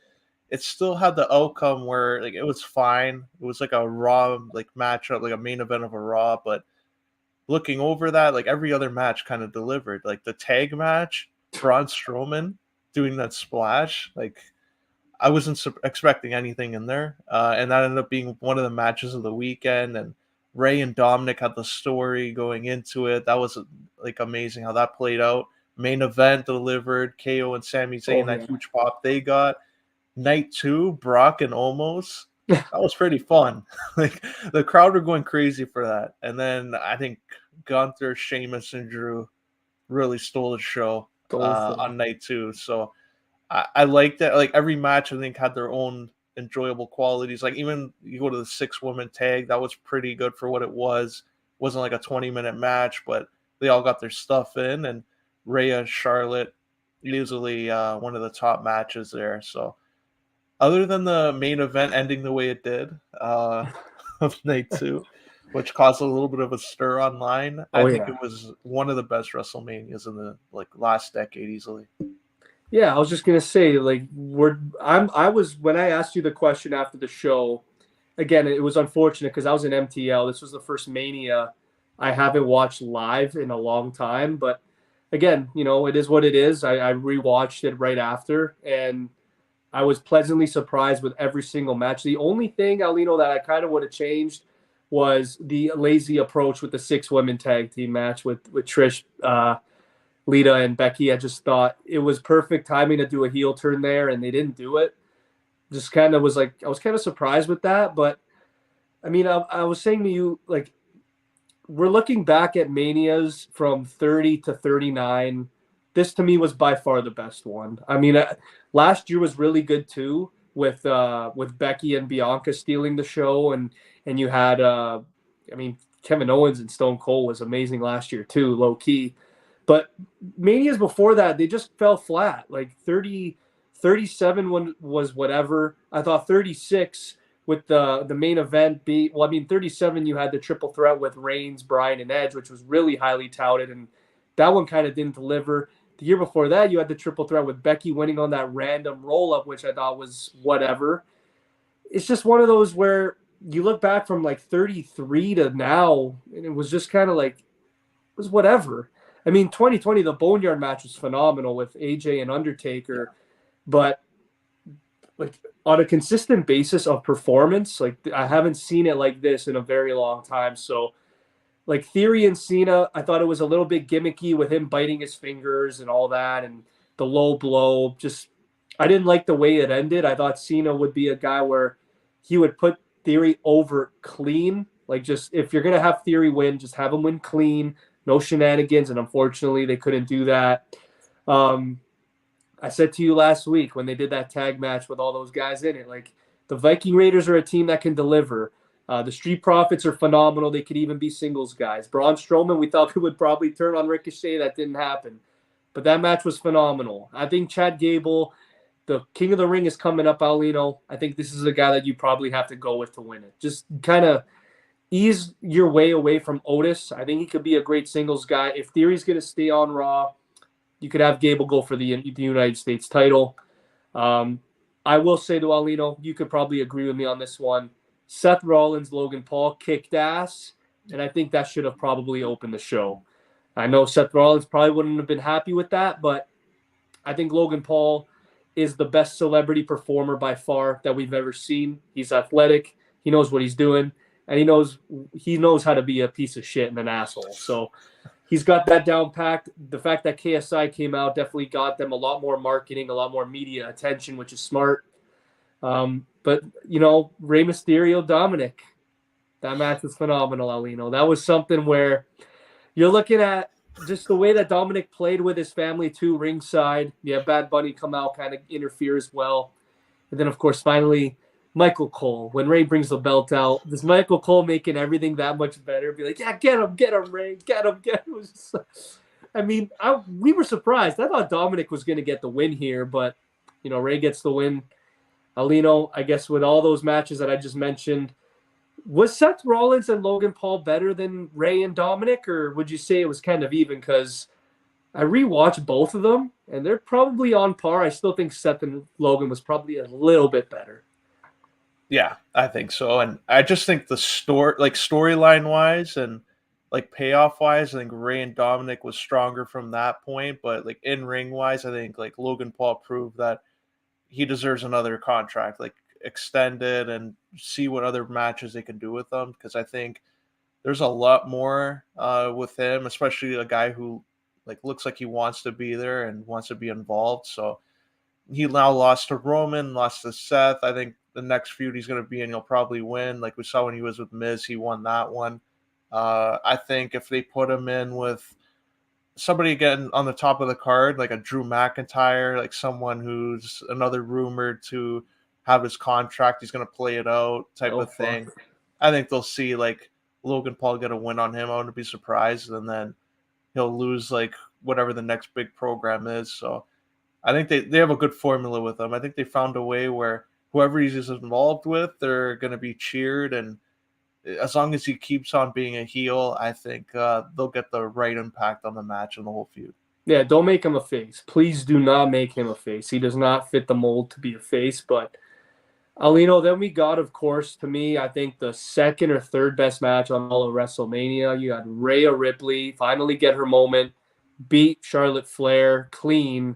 It still had the outcome where like it was fine. It was like a Raw like matchup, like a main event of a Raw, but looking over that, like every other match kind of delivered. Like the tag match, Braun Strowman doing that splash, like I wasn't expecting anything in there, and that ended up being one of the matches of the weekend. And Ray and Dominic had the story going into it. That was like amazing how that played out. Main event delivered. KO and Sami Zayn, Oh that yeah. huge pop they got. Night two, Brock and Omos. That was pretty fun. Like the crowd were going crazy for that. And then I think Gunther, Sheamus, and Drew really stole the show Both. on night two. So I like that. Like every match, I think had their own enjoyable qualities. Like even you go to the 6-woman tag, that was pretty good for what it was. It wasn't like a 20-minute match, but they all got their stuff in. And Rhea, Charlotte, easily one of the top matches there. So other than the main event ending the way it did of night two, which caused a little bit of a stir online, I Oh think yeah. it was one of the best WrestleManias in the like last decade easily. Yeah, I was just gonna say, like, I was when I asked you the question after the show. Again, it was unfortunate because I was in MTL. This was the first Mania I haven't watched live in a long time. But again, you know, it is what it is. I rewatched it right after, and I was pleasantly surprised with every single match. The only thing, Alino, that I kind of would have changed was the lazy approach with the 6-women tag team match with Trish, Lita, and Becky. I just thought it was perfect timing to do a heel turn there, and they didn't do it. Just kind of was like, I was kind of surprised with that. But I mean, I was saying to you, like, we're looking back at Manias from 30 to 39. This to me was by far the best one. I mean, last year was really good too with Becky and Bianca stealing the show, and you had I mean, Kevin Owens and Stone Cold was amazing last year too, low key. But Manias before that, they just fell flat. Like 30, 37 one was whatever. I thought 36 with the main event be well, I mean 37 you had the triple threat with Reigns, Bryan, and Edge, which was really highly touted, and that one kind of didn't deliver. The year before that, you had the triple threat with Becky winning on that random roll up, which I thought was whatever. It's just one of those where you look back from like 33 to now, and it was just kind of like it was whatever. I mean, 2020, the Boneyard match was phenomenal with AJ and Undertaker, but like on a consistent basis of performance, like I haven't seen it like this in a very long time. So like Theory and Cena, I thought it was a little bit gimmicky with him biting his fingers and all that and the low blow. Just I didn't like the way it ended. I thought Cena would be a guy where he would put Theory over clean. Like just if you're gonna have Theory win, just have him win clean, no shenanigans. And unfortunately, they couldn't do that. Um, I said to you last week when they did that tag match with all those guys in it, like the Viking Raiders are a team that can deliver. The Street Profits are phenomenal. They could even be singles guys. Braun Strowman, we thought he would probably turn on Ricochet. That didn't happen. But that match was phenomenal. I think Chad Gable the King of the Ring is coming up, Aulino. I think this is a guy that you probably have to go with to win it. Just kind of ease your way away from Otis. I think he could be a great singles guy. If Theory's going to stay on Raw, you could have Gable go for the United States title. Um, I will say to Aulino, you could probably agree with me on this one. Seth Rollins, Logan Paul kicked ass, and I think that should have probably opened the show. I know Seth Rollins probably wouldn't have been happy with that, but I think Logan Paul is the best celebrity performer by far that we've ever seen. He's athletic, he knows what he's doing, and he knows how to be a piece of shit and an asshole. So he's got that down packed. The fact that KSI came out definitely got them a lot more marketing, a lot more media attention, which is smart. But Rey Mysterio, Dominic, that match was phenomenal, Aulino. That was something where you're looking at just the way that Dominic played with his family too, ringside. Yeah, Bad Bunny come out, kind of interfere as well. And then, of course, finally, Michael Cole. When Ray brings the belt out, does Michael Cole making everything that much better? Be like, yeah, get him, Ray, get him, get him. We were surprised. I thought Dominic was going to get the win here, but, Ray gets the win. Aulino, I guess with all those matches that I just mentioned, was Seth Rollins and Logan Paul better than Ray and Dominic, or would you say it was kind of even? Because I rewatched both of them, and they're probably on par. I still think Seth and Logan was probably a little bit better. Yeah, I think so. And I just think the storyline wise and like payoff wise, I think Ray and Dominic was stronger from that point. But like in ring wise, I think like Logan Paul proved that he deserves another contract, like extended and see what other matches they can do with them. Because I think there's a lot more with him, especially a guy who like looks like he wants to be there and wants to be involved. So he now lost to Roman, lost to Seth. I think the next feud he's going to be in, he'll probably win. Like we saw when he was with Miz, he won that one. I think if they put him in with somebody again on the top of the card, like a Drew McIntyre, like someone who's another rumored to have his contract, he's going to play it out type Oh, of fuck. thing. I think they'll see like Logan Paul get a win on him. I wouldn't be surprised, and then he'll lose like whatever the next big program is. So I think they have a good formula with him. I think they found a way where whoever he's involved with, they're going to be cheered, and as long as he keeps on being a heel, I think they'll get the right impact on the match and the whole feud. Yeah, don't make him a face. Please do not make him a face. He does not fit the mold to be a face. But Alino, then we got, of course, to me, I think the second or third best match on all of WrestleMania. You got Rhea Ripley finally get her moment, beat Charlotte Flair clean.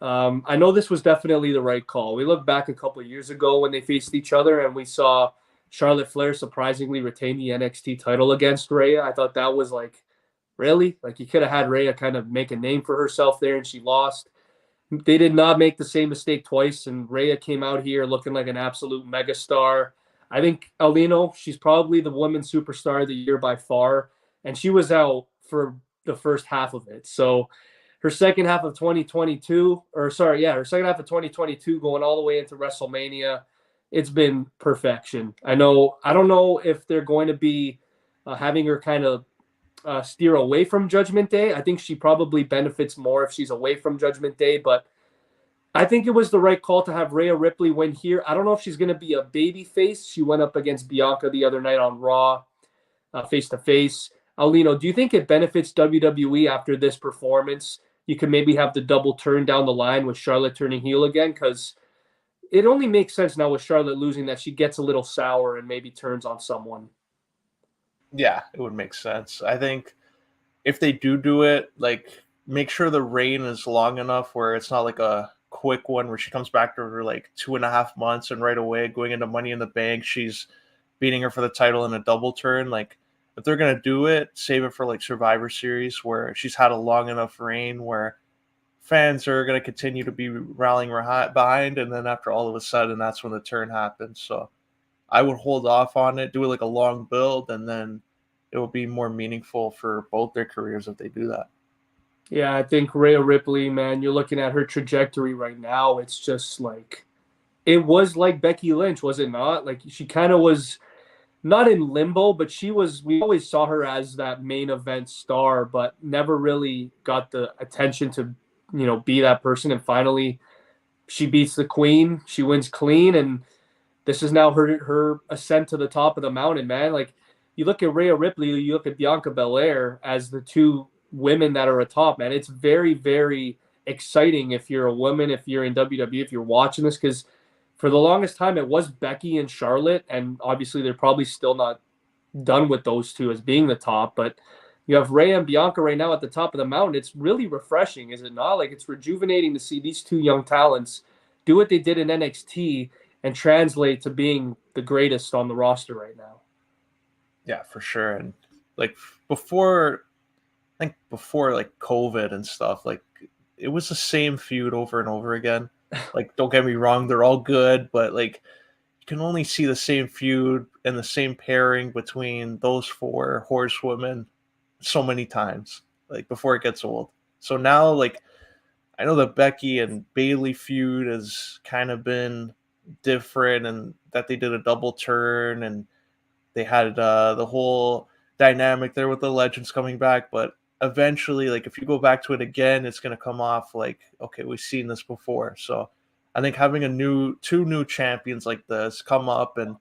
I know this was definitely the right call. We look back a couple of years ago when they faced each other, and we saw Charlotte Flair surprisingly retain the NXT title against Rhea. I thought that was like, really? Like, you could have had Rhea kind of make a name for herself there, and she lost. They did not make the same mistake twice, and Rhea came out here looking like an absolute megastar. I think Alino, she's probably the women's superstar of the year by far, and she was out for the first half of it. So her second half of 2022, her second half of 2022 going all the way into WrestleMania, it's been perfection. I don't know if they're going to be having her kind of steer away from Judgment Day. I think she probably benefits more if she's away from Judgment Day, but I think it was the right call to have Rhea Ripley win here. I don't know if she's going to be a baby face. She went up against Bianca the other night on Raw, face to face. Aulino, do you think it benefits WWE after this performance? You could maybe have the double turn down the line with Charlotte turning heel again, because it only makes sense now with Charlotte losing that she gets a little sour and maybe turns on someone. Yeah, it would make sense. I think if they do it, like make sure the reign is long enough where it's not like a quick one where she comes back to her like 2.5 months and right away going into Money in the Bank, she's beating her for the title in a double turn. Like if they're gonna do it, save it for like Survivor Series where she's had a long enough reign where fans are gonna continue to be rallying behind, and then after all of a sudden that's when the turn happens. So I would hold off on it, do it like a long build, and then it will be more meaningful for both their careers if they do that. Yeah, I think Rhea Ripley, man, you're looking at her trajectory right now. It's just like, it was like Becky Lynch, was it not? Like, she kind of was not in limbo, but we always saw her as that main event star, but never really got the attention to, be that person. And finally, she beats the queen, she wins clean, and this is now her ascent to the top of the mountain, man. Like you look at Rhea Ripley, you look at Bianca Belair as the two women that are atop, man. It's very, very exciting if you're a woman, if you're in WWE, if you're watching this, because for the longest time it was Becky and Charlotte, and obviously they're probably still not done with those two as being the top, but you have Rhea and Bianca right now at the top of the mountain. It's really refreshing, is it not? Like it's rejuvenating to see these two young talents do what they did in NXT and translate to being the greatest on the roster right now. Yeah, for sure. And like before, I think before like COVID and stuff, like it was the same feud over and over again. Like, don't get me wrong, they're all good, but like you can only see the same feud and the same pairing between those four horsewomen so many times, like before it gets old. So now, like, I know the Becky and Bailey feud has kind of been different, and that they did a double turn, and they had the whole dynamic there with the legends coming back. But eventually, like if you go back to it again, it's going to come off like, okay, we've seen this before. So I think having two new champions like this come up and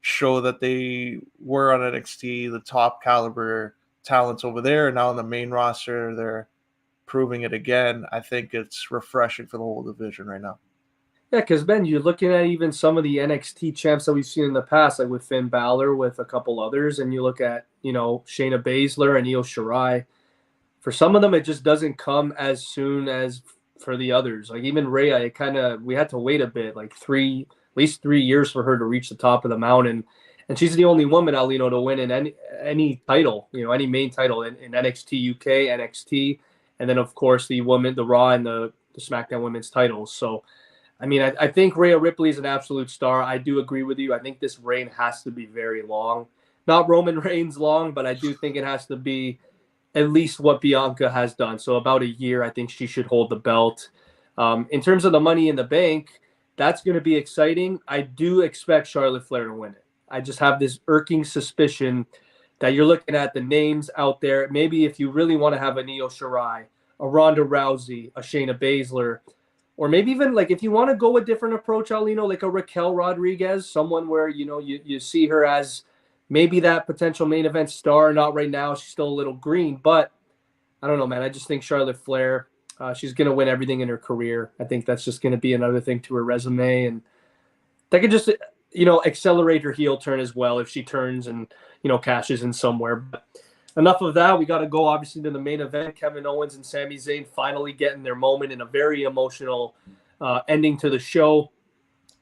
show that they were on NXT, the top caliber talents over there, and now on the main roster, they're proving it again. I think it's refreshing for the whole division right now. Yeah, because Ben, you're looking at even some of the NXT champs that we've seen in the past, like with Finn Balor, with a couple others, and you look at Shayna Baszler and Io Shirai. For some of them, it just doesn't come as soon as for the others. Like even Rhea, it kind of we had to wait a bit, like at least 3 years for her to reach the top of the mountain, and she's the only woman, Aulino, to win in any title, any main title in NXT UK, NXT, and then of course the Raw and the SmackDown Women's titles. So I mean, I think Rhea Ripley is an absolute star. I do agree with you. I think this reign has to be very long. Not Roman Reigns long, but I do think it has to be at least what Bianca has done. So about a year, I think she should hold the belt. In terms of the Money in the Bank, that's going to be exciting. I do expect Charlotte Flair to win it. I just have this irking suspicion that you're looking at the names out there. Maybe if you really want to have a Io Shirai, a Ronda Rousey, a Shayna Baszler, or maybe even like if you want to go a different approach, Aulino, like a Raquel Rodriguez, someone where you see her as maybe that potential main event star. Not right now; she's still a little green, but I don't know, man. I just think Charlotte Flair, she's gonna win everything in her career. I think that's just gonna be another thing to her resume, and that could just accelerate her heel turn as well if she turns and cashes in somewhere. But enough of that. We got to go obviously to the main event. Kevin Owens and Sami Zayn finally getting their moment in a very emotional ending to the show.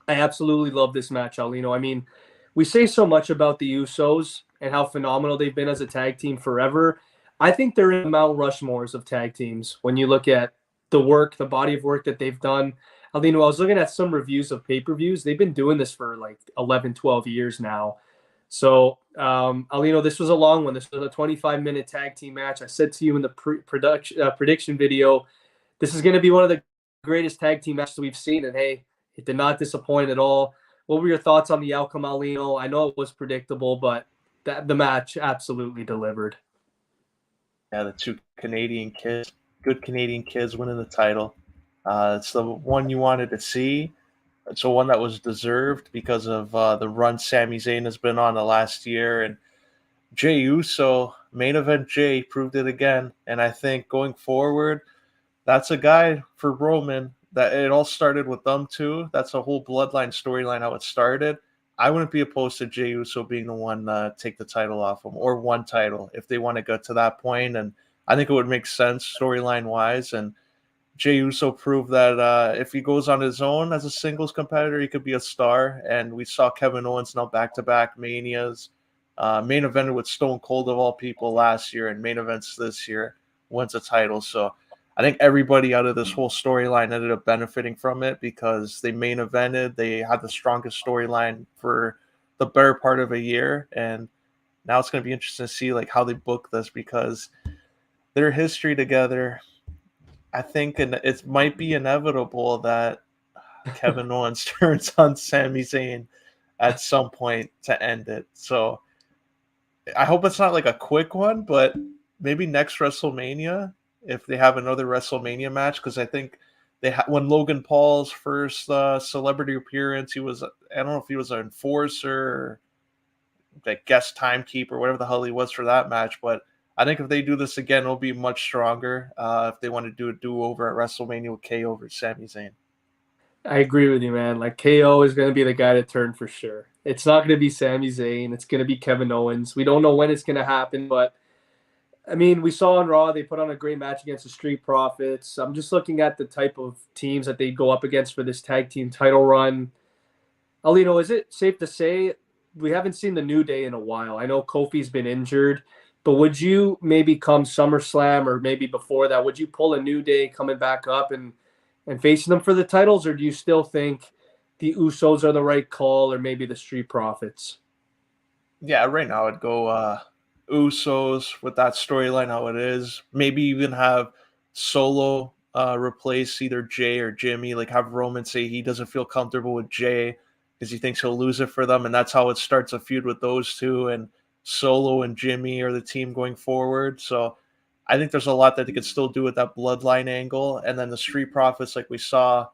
I absolutely love this match, Aulino. I mean, we say so much about the Usos and how phenomenal they've been as a tag team forever. I think they're in the Mount Rushmores of tag teams when you look at the body of work that they've done. Aulino, I was looking at some reviews of pay-per-views. They've been doing this for like 11, 12 years now. So, Aulino, this was a long one. This was a 25-minute tag team match. I said to you in the prediction video, this is going to be one of the greatest tag team matches we've seen. And hey, it did not disappoint at all. What were your thoughts on the outcome, Aulino? I know it was predictable, but the match absolutely delivered. Yeah, the two Canadian kids, good Canadian kids winning the title. It's the one you wanted to see. It's the one that was deserved because of the run Sami Zayn has been on the last year. And Jey Uso, main event Jey, proved it again. And I think going forward, that's a guy for Roman that it all started with them too. That's a whole bloodline storyline how it started. I wouldn't be opposed to Jey Uso being the one to take the title off him, or one title if they want to get to that point. And I think it would make sense storyline wise. And Jey Uso proved that if he goes on his own as a singles competitor, he could be a star. And we saw Kevin Owens now back-to-back Manias. Main evented with Stone Cold of all people last year, and main events this year, wins a title. So I think everybody out of this whole storyline ended up benefiting from it because they main evented. They had the strongest storyline for the better part of a year. And now it's going to be interesting to see like how they book this because their history together, I think it might be inevitable that Kevin Owens turns on Sami Zayn at some point to end it. So I hope it's not like a quick one, but maybe next WrestleMania, if they have another WrestleMania match, because I think when Logan Paul's first celebrity appearance, he was, I don't know if he was an enforcer or like guest timekeeper, whatever the hell he was for that match. But I think if they do this again, it'll be much stronger. If they want to do a do over at WrestleMania with KO over Sami Zayn. I agree with you, man. Like KO is going to be the guy to turn for sure. It's not going to be Sami Zayn. It's going to be Kevin Owens. We don't know when it's going to happen, but I mean, we saw on Raw they put on a great match against the Street Profits. I'm just looking at the type of teams that they go up against for this tag team title run. Aulino, is it safe to say we haven't seen the New Day in a while? I know Kofi's been injured, but would you maybe come SummerSlam or maybe before that, would you pull a New Day coming back up and facing them for the titles, or do you still think the Usos are the right call, or maybe the Street Profits? Yeah, right now I'd go Usos with that storyline how it is. Maybe even have Solo replace either Jay or Jimmy. Like have Roman say he doesn't feel comfortable with Jay because he thinks he'll lose it for them, and that's how it starts a feud with those two. And Solo and Jimmy are the team going forward. So I think there's a lot that they could still do with that bloodline angle. And then the Street Profits, like we saw,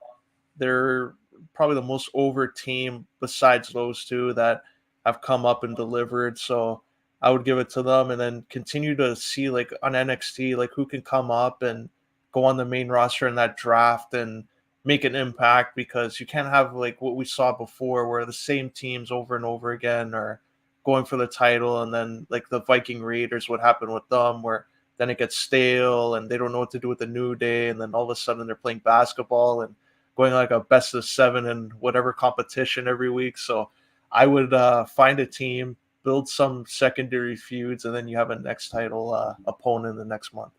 they're probably the most over team besides those two that have come up and delivered. So I would give it to them, and then continue to see like on NXT, like who can come up and go on the main roster in that draft and make an impact, because you can't have like what we saw before where the same teams over and over again are going for the title, and then like the Viking Raiders, what happened with them, where then it gets stale and they don't know what to do with the New Day, and then all of a sudden they're playing basketball and going like a best of seven in whatever competition every week. So I would find a team, build some secondary feuds, and then you have a next title opponent the next month.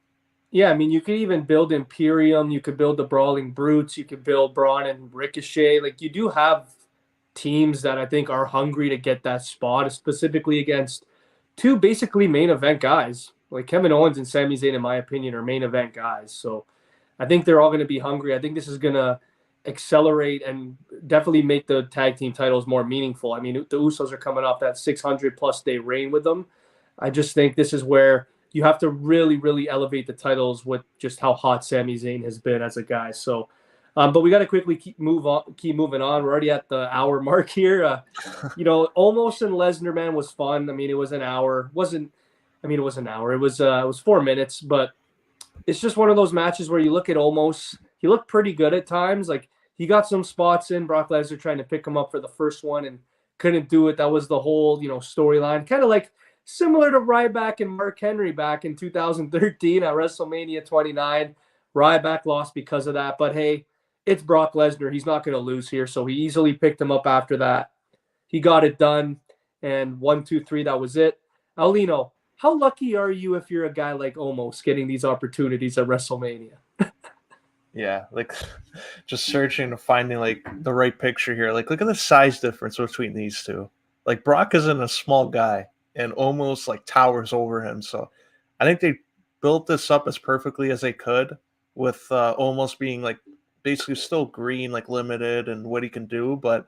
Yeah, I mean, you could even build Imperium. You could build the Brawling Brutes. You could build Braun and Ricochet. Like, you do have teams that I think are hungry to get that spot, specifically against two basically main event guys. Like Kevin Owens and Sami Zayn, in my opinion, are main event guys. So I think they're all going to be hungry. I think this is going to accelerate and definitely make the tag team titles more meaningful. I mean, the Usos are coming off that 600 plus day reign with them. I just think this is where you have to really, really elevate the titles with just how hot Sami Zayn has been as a guy. So, but we got to quickly keep moving on. We're already at the hour mark here. Almost and Lesnar, man, was fun. I mean, it was an hour. It was an hour. It was 4 minutes, but it's just one of those matches where you look at Almost. He looked pretty good at times. Like he got some spots in. Brock Lesnar trying to pick him up for the first one and couldn't do it. That was the whole storyline. Kind of like similar to Ryback and Mark Henry back in 2013 at WrestleMania 29. Ryback lost because of that, but hey, it's Brock Lesnar. He's not going to lose here, so he easily picked him up after that. He got it done, and 1, 2, 3, that was it. Aulino, how lucky are you if you're a guy like Omos getting these opportunities at WrestleMania? Yeah, like just searching and finding like the right picture here. Like look at the size difference between these two. Like Brock isn't a small guy and almost like towers over him. So I think they built this up as perfectly as they could, with almost being like basically still green, like limited and what he can do. But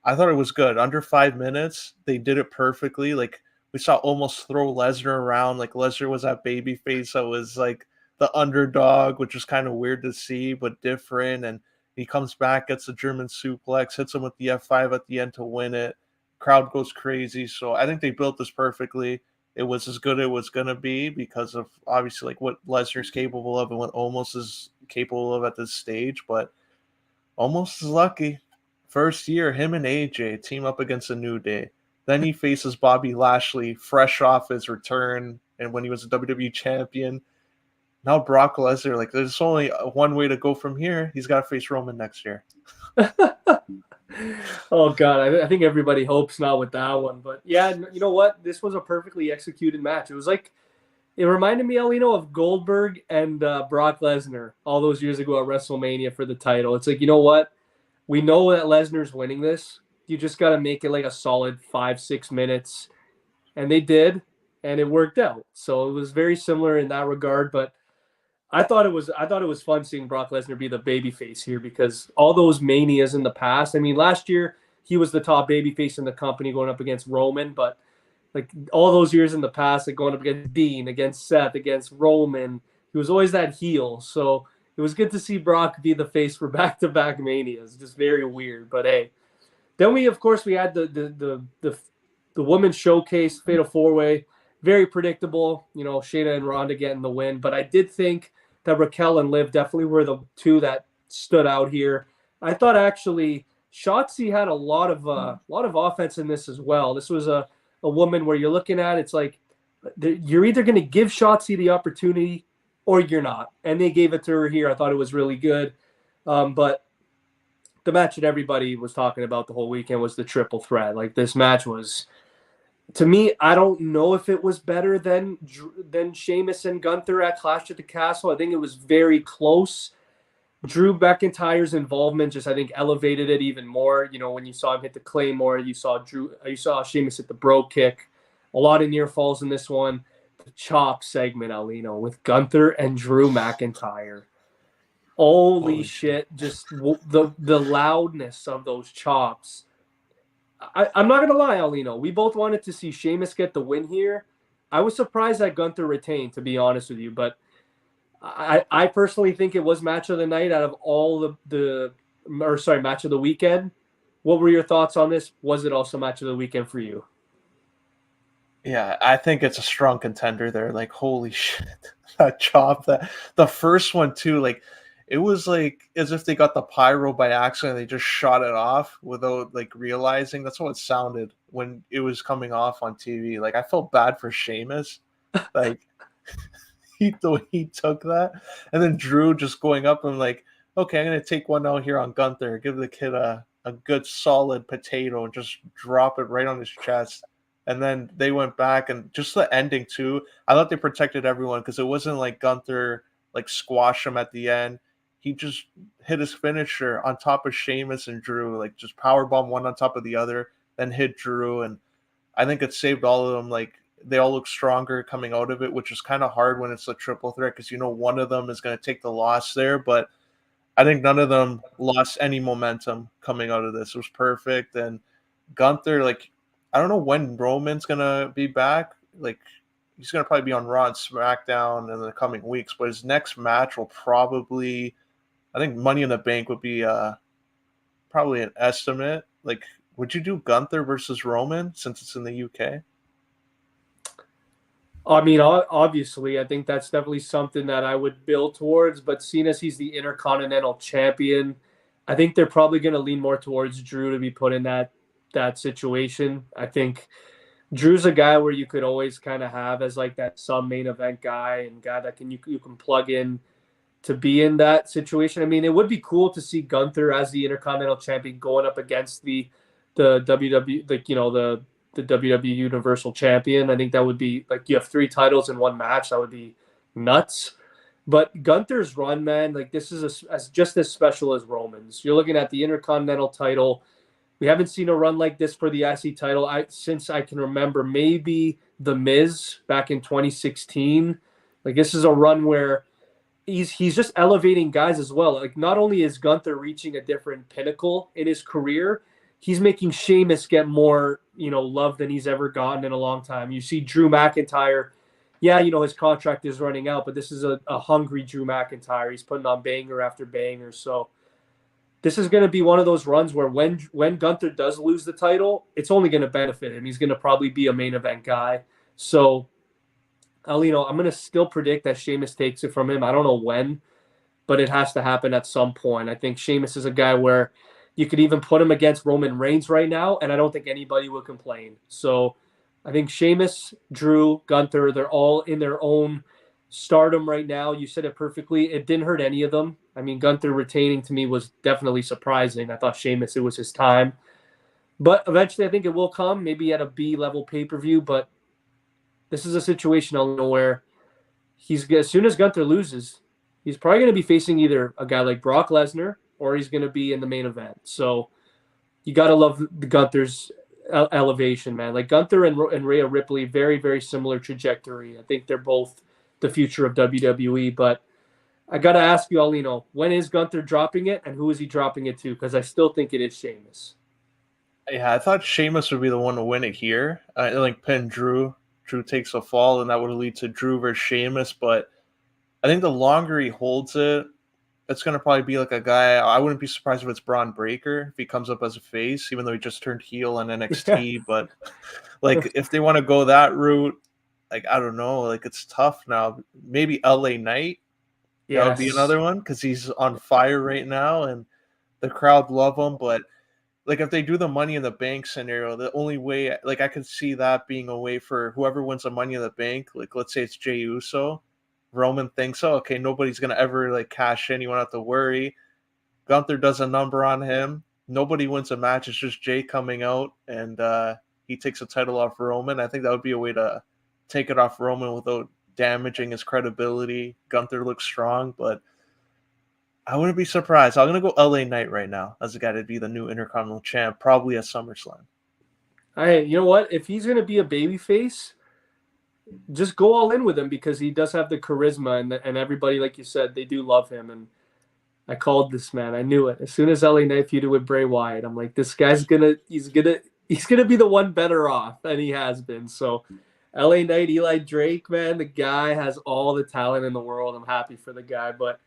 I thought it was good. Under 5 minutes, they did it perfectly. Like we saw almost throw Lesnar around. Like Lesnar was that baby face that was like the underdog, which was kind of weird to see, but different. And he comes back, gets the German suplex, hits him with the F5 at the end to win it. Crowd goes crazy. So I think they built this perfectly. It was as good as it was gonna be because of obviously like what Lesnar's capable of and what Omos is capable of at this stage. But Omos is lucky. First year, him and AJ team up against a New Day. Then he faces Bobby Lashley fresh off his return and when he was a WWE champion. Now Brock Lesnar, like there's only one way to go from here. He's got to face Roman next year. Oh God, I think everybody hopes not with that one, but yeah, you know what? This was a perfectly executed match. It was like it reminded me, Alino, of Goldberg and Brock Lesnar all those years ago at WrestleMania for the title. It's like, you know what? We know that Lesnar's winning this. You just got to make it like a solid 5, 6 minutes, and they did, and it worked out. So it was very similar in that regard, but I thought it was fun seeing Brock Lesnar be the babyface here because all those manias in the past. I mean, last year he was the top babyface in the company going up against Roman, but like all those years in the past, like going up against Dean, against Seth, against Roman, he was always that heel. So it was good to see Brock be the face for back-to-back Manias. Just very weird, but hey. Then we, of course, we had the women's showcase fatal four way, very predictable. You know, Shayna and Ronda getting the win, but I did think that Raquel and Liv definitely were the two that stood out here. I thought actually Shotzi had a lot of offense in this as well. This was a woman where you're looking at it's like you're either going to give Shotzi the opportunity or you're not, and they gave it to her here. I thought it was really good, but the match that everybody was talking about the whole weekend was the triple threat. Like this match was, to me, I don't know if it was better than Sheamus and Gunther at Clash at the Castle. I think it was very close. Drew McIntyre's involvement just I think elevated it even more. You know, when you saw him hit the Claymore, you saw Sheamus hit the bro kick. A lot of near falls in this one. The chop segment, Aulino, with Gunther and Drew McIntyre. Holy Holy shit. shit! Just the loudness of those chops. I'm not gonna lie, Aulino. We both wanted to see Sheamus get the win here. I was surprised that Gunther retained, to be honest with you. But I personally think it was match of the night out of all match of the weekend. What were your thoughts on this? Was it also match of the weekend for you? Yeah, I think it's a strong contender there. Like, holy shit, that chop, that the first one too. Like, it was like as if they got the pyro by accident. They just shot it off without like realizing. That's how it sounded when it was coming off on TV. Like, I felt bad for Sheamus. Like, the way he took that, and then Drew just going up and like, okay, I'm gonna take one out here on Gunther, give the kid a good solid potato, and just drop it right on his chest. And then they went back, and just the ending too. I thought they protected everyone because it wasn't like Gunther like squash him at the end. He just hit his finisher on top of Sheamus and Drew, like just power bomb one on top of the other, then hit Drew, and I think it saved all of them. Like they all look stronger coming out of it, which is kind of hard when it's a triple threat because you know one of them is going to take the loss there. But I think none of them lost any momentum coming out of this. It was perfect. And Gunther, like, I don't know when Roman's going to be back. Like, he's going to probably be on Raw and SmackDown in the coming weeks. But his next match will probably, I think Money in the Bank would be probably an estimate. Like, would you do Gunther versus Roman since it's in the UK? I mean, obviously, I think that's definitely something that I would build towards. But seeing as he's the Intercontinental Champion, I think they're probably going to lean more towards Drew to be put in that situation. I think Drew's a guy where you could always kind of have as like that some main event guy and guy that you can plug in to be in that situation. I mean, it would be cool to see Gunther as the Intercontinental Champion going up against the WWE, like the WWE Universal Champion. I think that would be like you have three titles in one match. That would be nuts. But Gunther's run, man, like this is as just as special as Roman's. You're looking at the Intercontinental title. We haven't seen a run like this for the IC title since I can remember. Maybe The Miz back in 2016. Like this is a run where he's just elevating guys as well. Like not only is Gunther reaching a different pinnacle in his career, he's making Sheamus get more, love than he's ever gotten in a long time. You see Drew McIntyre, yeah, his contract is running out, but this is a hungry Drew McIntyre. He's putting on banger after banger. So this is going to be one of those runs where when Gunther does lose the title, it's only going to benefit him. He's going to probably be a main event guy. So Alino, I'm going to still predict that Sheamus takes it from him. I don't know when, but it has to happen at some point. I think Sheamus is a guy where you could even put him against Roman Reigns right now, and I don't think anybody would complain. So I think Sheamus, Drew, Gunther, they're all in their own stardom right now. You said it perfectly. It didn't hurt any of them. I mean, Gunther retaining to me was definitely surprising. I thought Sheamus, it was his time. But eventually, I think it will come, maybe at a B level pay per view. But this is a situation where he's as soon as Gunther loses, he's probably going to be facing either a guy like Brock Lesnar or he's going to be in the main event. So you got to love the Gunther's elevation, man. Like Gunther and Rhea Ripley, very, very similar trajectory. I think they're both the future of WWE. But I got to ask you, Aulino, when is Gunther dropping it and who is he dropping it to? Because I still think it is Sheamus. Yeah, I thought Sheamus would be the one to win it here. I like pin Drew. Drew takes a fall, and that would lead to Drew versus Sheamus. But I think the longer he holds it, it's gonna probably be like a guy. I wouldn't be surprised if it's Braun Breaker if he comes up as a face, even though he just turned heel on Yeah. NXT. But like, if they want to go that route, like I don't know, like it's tough now. Maybe LA Knight, that would be Yes. another one because he's on fire right now, and the crowd love him. But like if they do the Money in the Bank scenario, the only way like I could see that being a way for whoever wins the Money in the Bank, like let's say it's Jey Uso, Roman thinks, oh, okay, nobody's gonna ever like cash in. You won't have to worry. Gunther does a number on him. Nobody wins a match. It's just Jay coming out and he takes the title off Roman. I think that would be a way to take it off Roman without damaging his credibility. Gunther looks strong, but I wouldn't be surprised. I'm gonna go LA Knight right now as a guy to be the new Intercontinental Champ, probably at SummerSlam. You know what? If he's gonna be a babyface, just go all in with him because he does have the charisma and everybody, like you said, they do love him. And I called this, man. I knew it as soon as LA Knight feuded with Bray Wyatt. I'm like, this guy's gonna be the one better off, and he has been. So, LA Knight, Eli Drake, man, the guy has all the talent in the world. I'm happy for the guy, but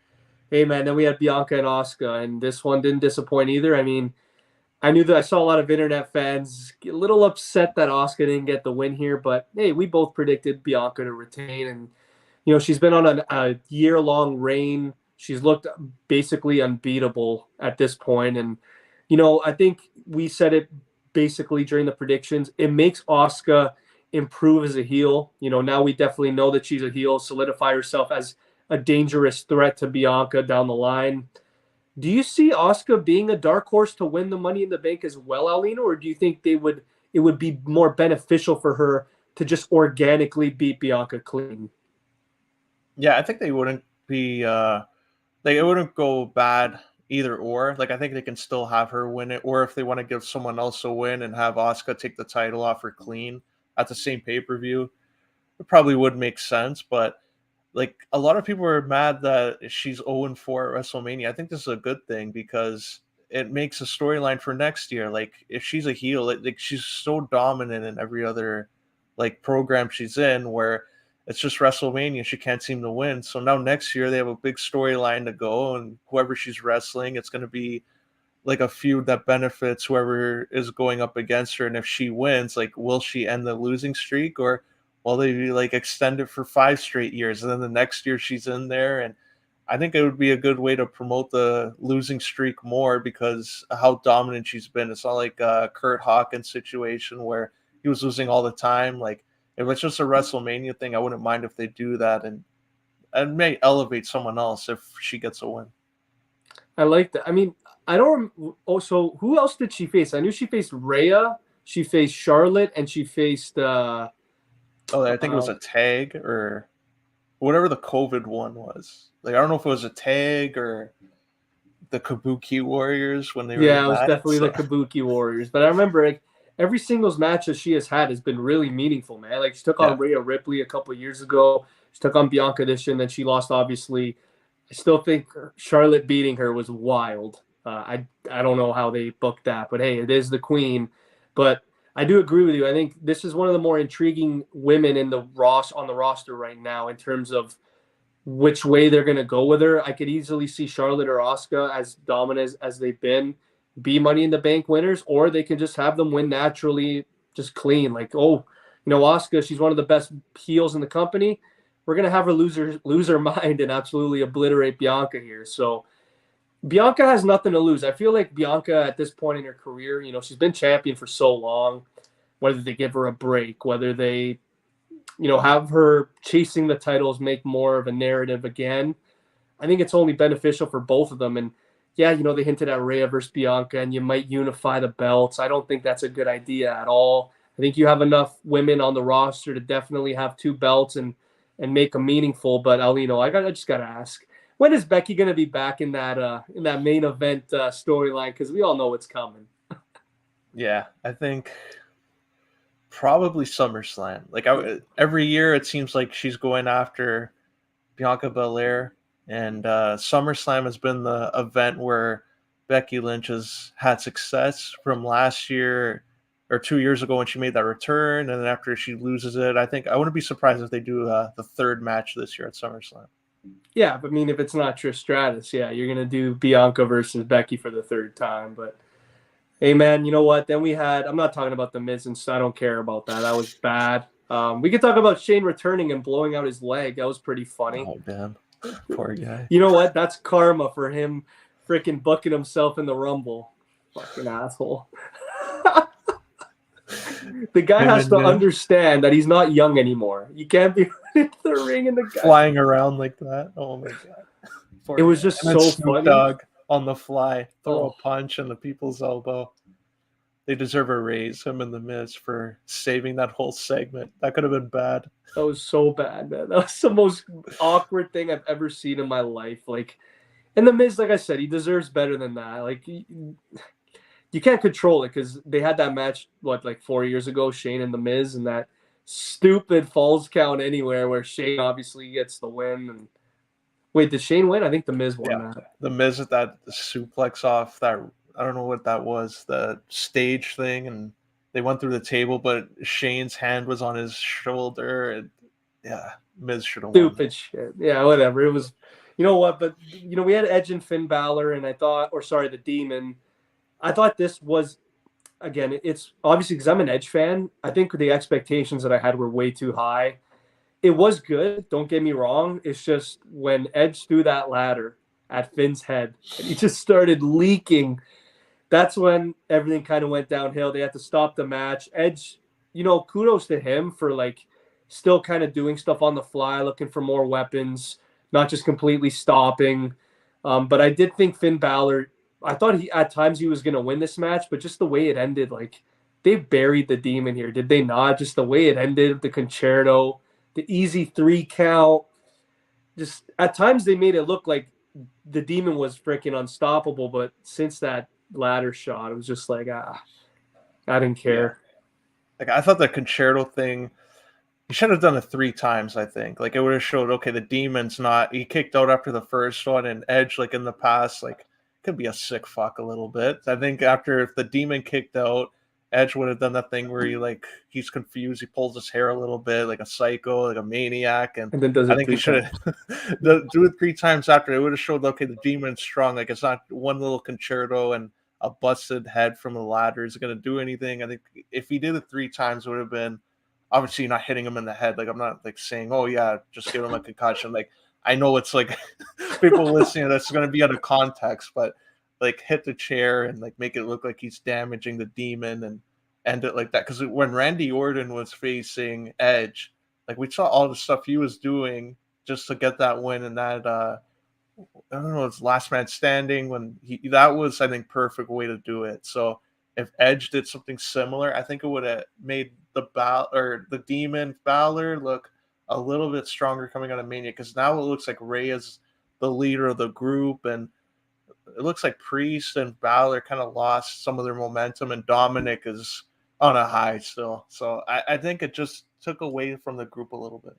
hey, man, then we had Bianca and Asuka, and this one didn't disappoint either. I mean, I knew that I saw a lot of internet fans get a little upset that Asuka didn't get the win here, but hey, we both predicted Bianca to retain, and she's been on a year-long reign. She's looked basically unbeatable at this point, and I think we said it basically during the predictions. It makes Asuka improve as a heel. Now we definitely know that she's a heel, solidify herself as a dangerous threat to Bianca down the line. Do you see Asuka being a dark horse to win the Money in the Bank as well, Aulino, or do you think it would be more beneficial for her to just organically beat Bianca clean? Yeah, I think they wouldn't be like it wouldn't go bad either or. Like I think they can still have her win it, or if they want to give someone else a win and have Asuka take the title off her clean at the same pay per view, it probably would make sense. But like a lot of people are mad that she's 0-4 at WrestleMania. I think this is a good thing because it makes a storyline for next year. Like if she's a heel, like she's so dominant in every other like program she's in where it's just WrestleMania, she can't seem to win. So now next year they have a big storyline to go, and whoever she's wrestling, it's going to be like a feud that benefits whoever is going up against her. And if she wins, like, will she end the losing streak, or will they like extend it for 5 straight years? And then the next year she's in there. And I think it would be a good way to promote the losing streak more because how dominant she's been. It's not like a Kurt Hawkins situation where he was losing all the time. Like, if it's just a WrestleMania thing, I wouldn't mind if they do that, and may elevate someone else if she gets a win. I like that. I mean, I don't. Also, who else did she face? I knew she faced Rhea, she faced Charlotte, and she faced. Oh, I think it was Uh, a tag or whatever the COVID one was. Like I don't know if it was a tag or the Kabuki Warriors when they were yeah, in it was that. definitely the So Kabuki Warriors. But I remember like every singles match that she has had has been really meaningful, man. Like she took on yeah, Rhea Ripley a couple years ago. She took on Bianca this year, and then she lost. Obviously, I still think Charlotte beating her was wild. I don't know how they booked that, but hey, it is the queen. But I do agree with you. I think this is one of the more intriguing women in the on the roster right now in terms of which way they're going to go with her. I could easily see Charlotte or Asuka as dominant as they've been, be Money in the Bank winners, or they can just have them win naturally, just clean. Like, oh, Asuka, she's one of the best heels in the company. We're gonna have her lose her mind and absolutely obliterate Bianca here. So Bianca has nothing to lose. I feel like Bianca at this point in her career, she's been champion for so long. Whether they give her a break, whether they have her chasing the titles make more of a narrative again. I think it's only beneficial for both of them. And yeah, they hinted at Rhea versus Bianca, and you might unify the belts. I don't think that's a good idea at all. I think you have enough women on the roster to definitely have two belts and make them meaningful. But Aulino, I just gotta ask, when is Becky gonna be back in that main event storyline? Because we all know it's coming. yeah. I think probably SummerSlam. Like every year, it seems like she's going after Bianca Belair, and SummerSlam has been the event where Becky Lynch has had success from last year or 2 years ago when she made that return, and then after she loses it, I think I wouldn't be surprised if they do the third match this year at SummerSlam. Yeah, I mean, if it's not Trish Stratus, yeah, you're gonna do Bianca versus Becky for the third time. But hey, man, you know what? Then we had. I'm not talking about the Miz, and so I don't care about that. That was bad. We could talk about Shane returning and blowing out his leg. That was pretty funny. Oh man, poor guy. You know what? That's karma for him, freaking booking himself in the Rumble. Fucking asshole. The guy Him has and to understand that he's not young anymore. You can't be in the ring and the guy. flying around like that. Oh my god, It poor was guy. just And then so Snoop funny. Dogg on the fly, throw a Oh, punch in the people's elbow. They deserve a raise, him and the Miz, for saving that whole segment. That could have been bad. that was so bad, man. That was the most awkward thing I've ever seen in my life. Like, and the Miz, like I said, he deserves better than that. Like, you can't control it because they had that match what like 4 years ago, Shane and the Miz, and that stupid falls count anywhere where Shane obviously gets the win. And wait, did Shane win? I think the Miz won Yeah, that. the Miz at that suplex off that, I don't know what that was, the stage thing, and they went through the table, but Shane's hand was on his shoulder. And yeah, Miz should have won. Stupid shit. Yeah, whatever. It was, you know what? But we had Edge and Finn Balor, and I thought, or sorry, the Demon. I thought this was again. It's obviously because I'm an Edge fan. I think the expectations that I had were way too high. It was good. Don't get me wrong. It's just when Edge threw that ladder at Finn's head, and he just started leaking. That's when everything kind of went downhill. They had to stop the match. Edge, kudos to him for like still kind of doing stuff on the fly, looking for more weapons, not just completely stopping. But I did think Finn Balor, I thought he at times he was going to win this match, but just the way it ended, like they buried the Demon here, did they not? Just the way it ended, the concerto, the easy 3 count. Just at times they made it look like the Demon was freaking unstoppable, but since that ladder shot, it was just like I didn't Yeah. care. Like, I thought the concerto thing, he should have done it 3 times, I think. Like, it would have showed, okay, the Demon's not, he kicked out after the first one, and Edge, like in the past, like, could be a sick fuck a little bit. I think after, if the Demon kicked out, Edge would have done that thing where he's confused, he pulls his hair a little bit, like a psycho, like a maniac, and And then does I it think he three should times. have do it 3 times after. It would have showed, okay, the Demon's strong. Like, it's not one little concerto and a busted head from the ladder is going to do anything. I think if he did it 3 times, it would have been, obviously not hitting him in the head. Like, I'm not like saying, oh yeah, just give him a concussion. Like, I know it's like people listening that's going to be out of context, but like hit the chair and like make it look like he's damaging the Demon and end it like that. Because when Randy Orton was facing Edge, like we saw all the stuff he was doing just to get that win, and that I don't know, it's last man standing when he, that was, I think, perfect way to do it. So if Edge did something similar, I think it would have made the Demon Balor look a little bit stronger coming out of Mania, because now it looks like Rey is the leader of the group, and it looks like Priest and Balor kind of lost some of their momentum, and Dominic is on a high still. So I think it just took away from the group a little bit.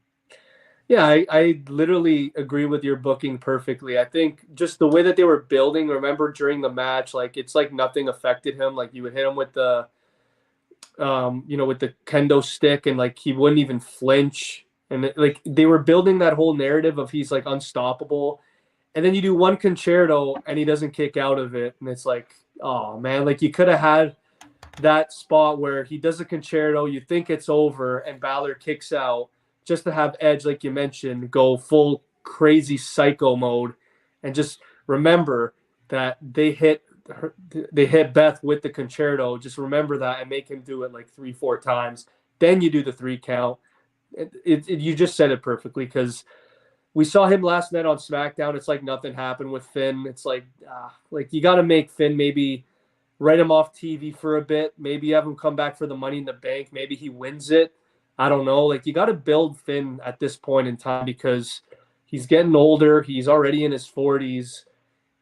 Yeah, I literally agree with your booking perfectly. I think just the way that they were building, remember during the match, like it's like nothing affected him. Like you would hit him with the with the kendo stick and like he wouldn't even flinch. And like they were building that whole narrative of he's like unstoppable. And then you do one concerto and he doesn't kick out of it. And it's like, oh man, like you could have had that spot where he does a concerto, you think it's over, and Balor kicks out just to have Edge, like you mentioned, go full crazy psycho mode, and just remember that they hit Beth with the concerto. Just remember that and make him do it like 3-4 times. Then you do the 3 count. You just said it perfectly because we saw him last night on SmackDown. It's like nothing happened with Finn. It's like you got to make Finn maybe write him off TV for a bit. Maybe have him come back for the Money in the Bank. Maybe he wins it. I don't know. Like you got to build Finn at this point in time because he's getting older. He's already in his 40s,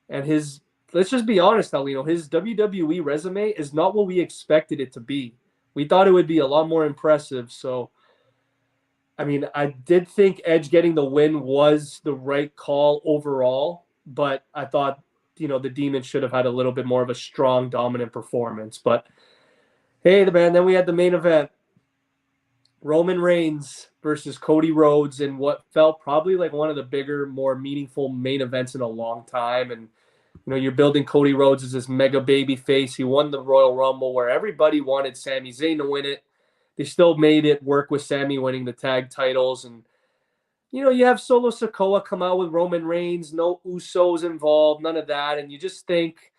and his let's just be honest, Aulino, his WWE resume is not what we expected it to be. We thought it would be a lot more impressive. So, I mean, I did think Edge getting the win was the right call overall, but I thought the Demon should have had a little bit more of a strong, dominant performance. But hey, the man. Then we had the main event. Roman Reigns versus Cody Rhodes in what felt probably like one of the bigger, more meaningful main events in a long time. And you're building Cody Rhodes as this mega baby face. He won the Royal Rumble where everybody wanted Sami Zayn to win it. They still made it work with Sami winning the tag titles. And, you have Solo Sikoa come out with Roman Reigns, no Usos involved, none of that. And you just think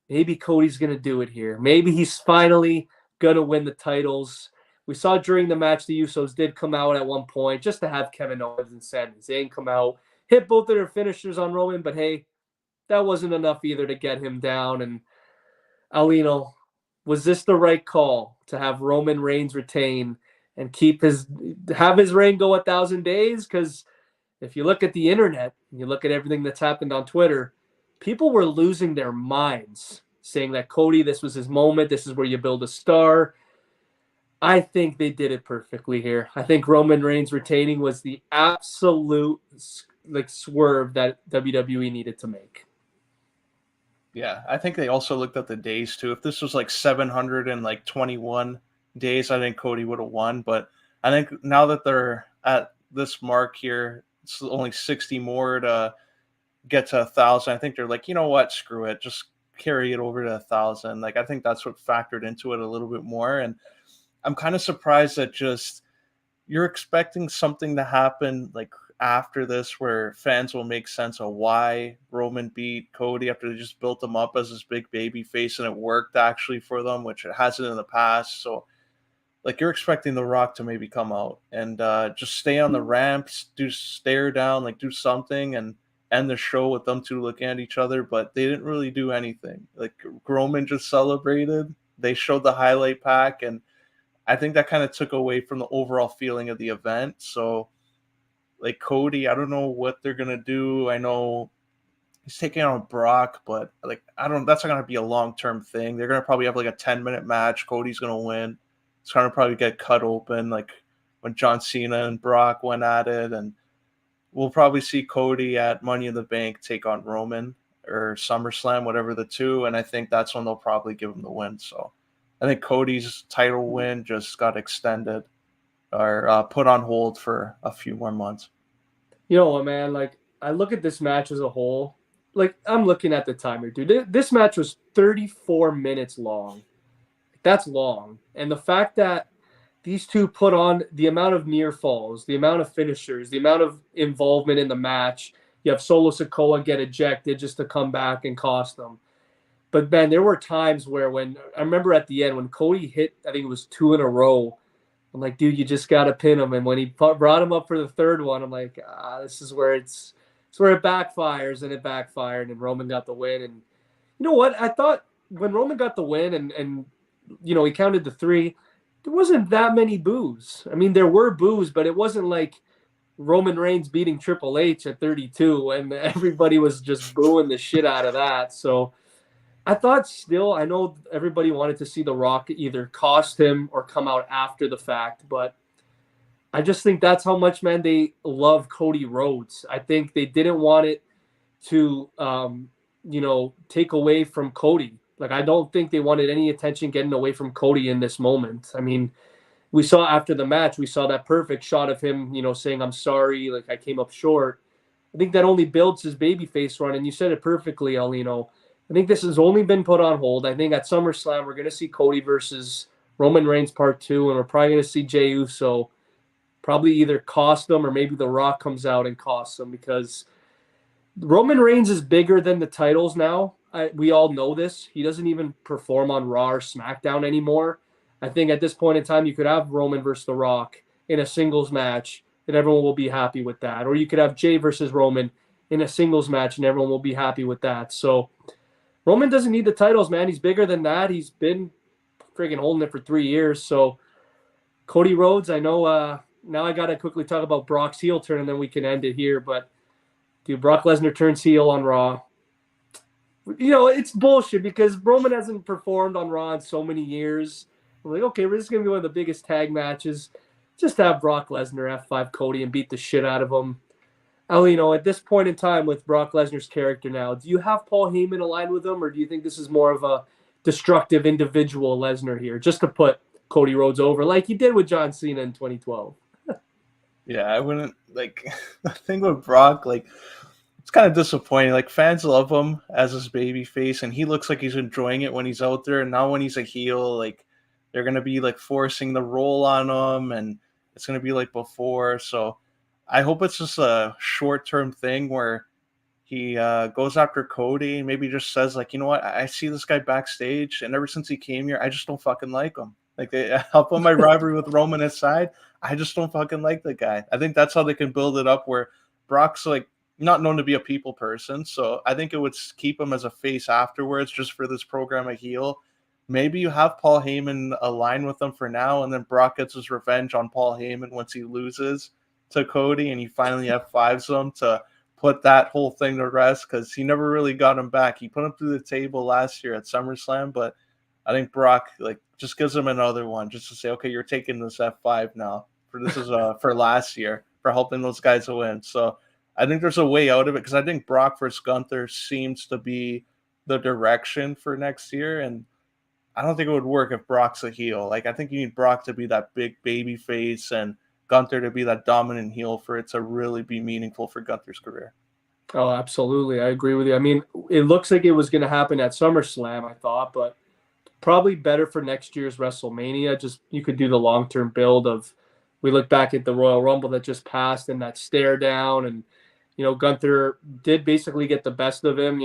maybe Cody's going to do it here. Maybe he's finally going to win the titles. We saw during the match the Usos did come out at one point just to have Kevin Owens and Sami Zayn come out, hit both of their finishers on Roman, but hey, that wasn't enough either to get him down. And Aulino, was this the right call to have Roman Reigns retain and have his reign go 1,000 days? Because if you look at the internet, you look at everything that's happened on Twitter, people were losing their minds saying that Cody, this was his moment. This is where you build a star. I think they did it perfectly here. I think Roman Reigns retaining was the absolute swerve that WWE needed to make. Yeah, I think they also looked at the days too. If this was like 721 days, I think Cody would have won. But I think now that they're at this mark here, it's only 60 more to get to 1,000. I think they're like, you know what, screw it, just carry it over to 1,000. Like I think that's what factored into it a little bit more. And I'm kind of surprised that just you're expecting something to happen like after this where fans will make sense of why Roman beat Cody after they just built him up as this big baby face and it worked actually for them, which it hasn't in the past. So like you're expecting The Rock to maybe come out and just stay on the ramps, stare down, like do something and end the show with them two looking at each other, but they didn't really do anything. Like Roman just celebrated. They showed the highlight pack and I think that kind of took away from the overall feeling of the event. So, like Cody, I don't know what they're gonna do. I know he's taking on Brock, but like I don't. That's not gonna be a long-term thing. They're gonna probably have like a 10-minute match. Cody's gonna win. It's gonna probably get cut open, like when John Cena and Brock went at it, and we'll probably see Cody at Money in the Bank take on Roman or SummerSlam, whatever the two, and I think that's when they'll probably give him the win. So. I think Cody's title win just got extended or put on hold for a few more months. You know what, man? Like, I look at this match as a whole. Like, I'm looking at the timer, dude. This match was 34 minutes long. That's long. And the fact that these two put on the amount of near falls, the amount of finishers, the amount of involvement in the match. You have Solo Sikoa get ejected just to come back and cost them. But man, there were times where when I remember at the end when Cody hit, I think it was 2 in a row. I'm like, dude, you just gotta pin him. And when he brought him up for the third one, I'm like, this is where it's where it backfires, and it backfired, and Roman got the win. And you know what? I thought when Roman got the win, and he counted the three, there wasn't that many boos. I mean, there were boos, but it wasn't like Roman Reigns beating Triple H at 32, and everybody was just booing the shit out of that. So. I thought still, I know everybody wanted to see The Rock either cost him or come out after the fact, but I just think that's how much, man, they love Cody Rhodes. I think they didn't want it to, take away from Cody. Like, I don't think they wanted any attention getting away from Cody in this moment. I mean, we saw after the match, we saw that perfect shot of him, saying, I'm sorry, like I came up short. I think that only builds his babyface run, and you said it perfectly, Aulino. I think this has only been put on hold. I think at SummerSlam, we're going to see Cody versus Roman Reigns Part 2, and we're probably going to see Jey Uso probably either cost them or maybe The Rock comes out and costs them because Roman Reigns is bigger than the titles now. We all know this. He doesn't even perform on Raw or SmackDown anymore. I think at this point in time, you could have Roman versus The Rock in a singles match, and everyone will be happy with that. Or you could have Jey versus Roman in a singles match, and everyone will be happy with that. So Roman doesn't need the titles, man. He's bigger than that. He's been freaking holding it for 3 years. So Cody Rhodes, I know now I got to quickly talk about Brock's heel turn, and then we can end it here. But, dude, Brock Lesnar turns heel on Raw. It's bullshit because Roman hasn't performed on Raw in so many years. I'm like, okay, this is going to be one of the biggest tag matches. Just have Brock Lesnar F5 Cody and beat the shit out of him. At this point in time with Brock Lesnar's character now, do you have Paul Heyman aligned with him, or do you think this is more of a destructive individual Lesnar here? Just to put Cody Rhodes over like he did with John Cena in 2012. Yeah, I wouldn't like the thing with Brock. Like, it's kind of disappointing. Like, fans love him as his baby face, and he looks like he's enjoying it when he's out there. And now when he's a heel, like they're gonna be like forcing the role on him, and it's gonna be like before. So I hope it's just a short term thing where he goes after Cody, maybe just says like, you know what, I see this guy backstage, and ever since he came here, I just don't fucking like him. Like, I'll put my rivalry with Roman aside, I just don't fucking like the guy. I think that's how they can build it up. Where Brock's like not known to be a people person, so I think it would keep him as a face afterwards, just for this program a heel. Maybe you have Paul Heyman align with them for now, and then Brock gets his revenge on Paul Heyman once he loses to Cody, and you finally have fives them to put that whole thing to rest, because he never really got him back. He put him through the table last year at SummerSlam, but I think Brock like just gives him another one just to say, okay, you're taking this F5 now. For this is for last year for helping those guys win. So I think there's a way out of it, because I think Brock versus Gunther seems to be the direction for next year, and I don't think it would work if Brock's a heel. Like, I think you need Brock to be that big baby face and Gunther to be that dominant heel for it to really be meaningful for Gunther's career. Oh, absolutely. I agree with you. I mean, it looks like it was going to happen at SummerSlam, I thought, but probably better for next year's WrestleMania. Just you could do the long-term build of we look back at the Royal Rumble that just passed and that stare down, and Gunther did basically get the best of him.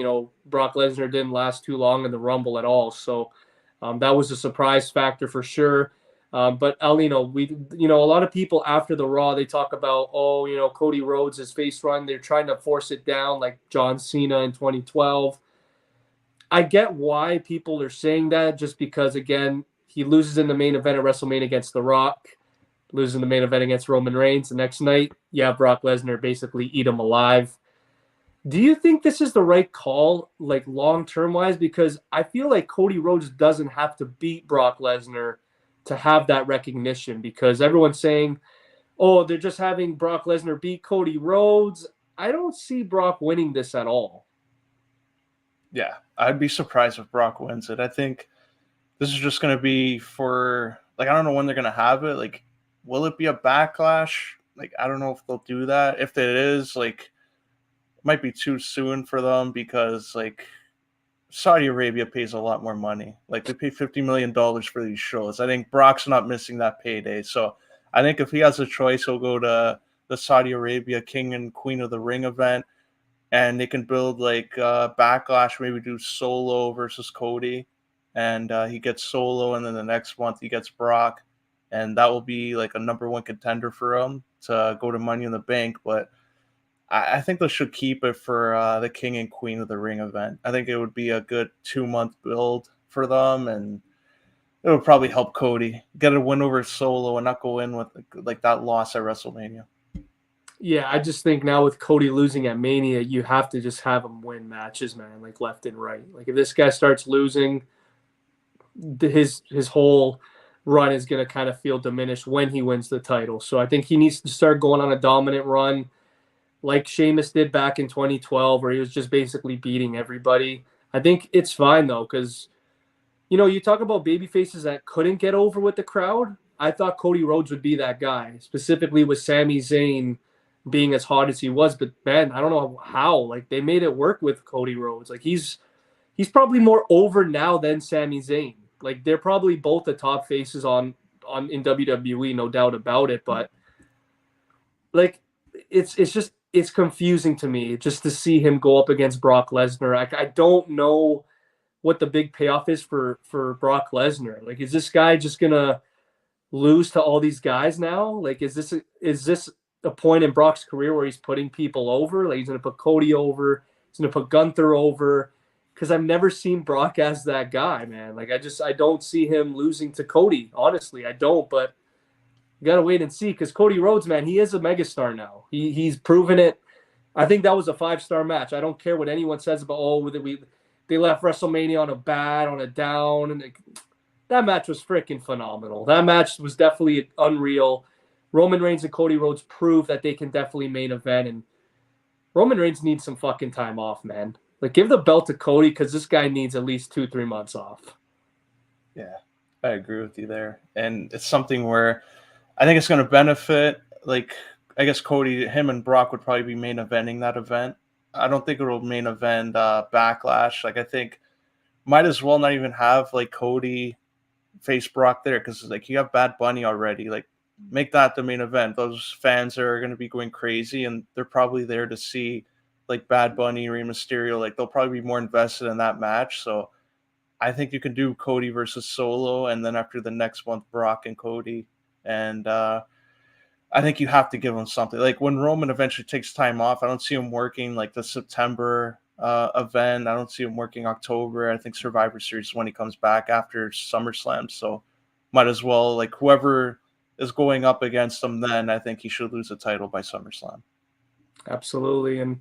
Brock Lesnar didn't last too long in the Rumble at all. So that was a surprise factor for sure. But Aulino, a lot of people after the Raw, they talk about, oh, Cody Rhodes, his face run, they're trying to force it down like John Cena in 2012. I get why people are saying that, just because, again, he loses in the main event at WrestleMania against The Rock, loses in the main event against Roman Reigns. The next night, you have Brock Lesnar basically eat him alive. Do you think this is the right call, like long-term wise? Because I feel like Cody Rhodes doesn't have to beat Brock Lesnar to have that recognition, because everyone's saying, oh, they're just having Brock Lesnar beat Cody Rhodes. I don't see Brock winning this at all. Yeah, I'd be surprised if Brock wins it. I think this is just going to be for, like, I don't know when they're going to have it. Like, will it be a backlash? Like, I don't know if they'll do that. If it is, like, it might be too soon for them, because, like, Saudi Arabia pays a lot more money. Like, they pay $50 million for these shows. I think Brock's not missing that payday. So I think if he has a choice, he'll go to the Saudi Arabia King and Queen of the Ring event, and they can build like backlash, maybe do Solo versus Cody, and he gets Solo, and then the next month he gets Brock, and that will be like a number one contender for him to go to Money in the Bank. But I think they should keep it for the King and Queen of the Ring event. I think it would be a good 2-month build for them, and it would probably help Cody get a win over Solo and not go in with like that loss at WrestleMania. Yeah, I just think now with Cody losing at Mania, you have to just have him win matches, man, like left and right. Like if this guy starts losing, his whole run is going to kind of feel diminished when he wins the title. So I think he needs to start going on a dominant run like Sheamus did back in 2012, where he was just basically beating everybody. I think it's fine though, because you talk about baby faces that couldn't get over with the crowd. I thought Cody Rhodes would be that guy, specifically with Sami Zayn being as hot as he was. But man, I don't know how. Like they made it work with Cody Rhodes. Like he's probably more over now than Sami Zayn. Like they're probably both the top faces on in WWE, no doubt about it. But like it's confusing to me just to see him go up against Brock Lesnar. I don't know what the big payoff is for Brock Lesnar. Like, is this guy just gonna lose to all these guys now? Like, is this a point in Brock's career where he's putting people over? Like, he's gonna put Cody over, he's gonna put Gunther over. Because I've never seen Brock as that guy, man. Like, I don't see him losing to Cody. Honestly, I don't. But you gotta wait and see. Because Cody Rhodes, man, he is a megastar now. He's proven it. I think that was a 5-star match. I don't care what anyone says about they left WrestleMania on a down, and that match was freaking phenomenal. That match was definitely unreal. Roman Reigns and Cody Rhodes proved that they can definitely main event, and Roman Reigns needs some fucking time off, man. Like give the belt to Cody, because this guy needs at least 2-3 months off. Yeah. I agree with you there, and it's something where I think it's going to benefit. Like, I guess Cody, him and Brock would probably be main eventing that event. I don't think it'll main event Backlash. Like, I think might as well not even have like Cody face Brock there because like you have Bad Bunny already. Like, make that the main event. Those fans are going to be going crazy, and they're probably there to see like Bad Bunny, Rey Mysterio. Like, they'll probably be more invested in that match. So I think you can do Cody versus Solo, and then after the next month, Brock and Cody. And I think you have to give him something. Like when Roman eventually takes time off, I don't see him working like the September event. I don't see him working October. I think Survivor Series is when he comes back after SummerSlam. So might as well, like whoever is going up against him then, I think he should lose the title by SummerSlam. Absolutely. And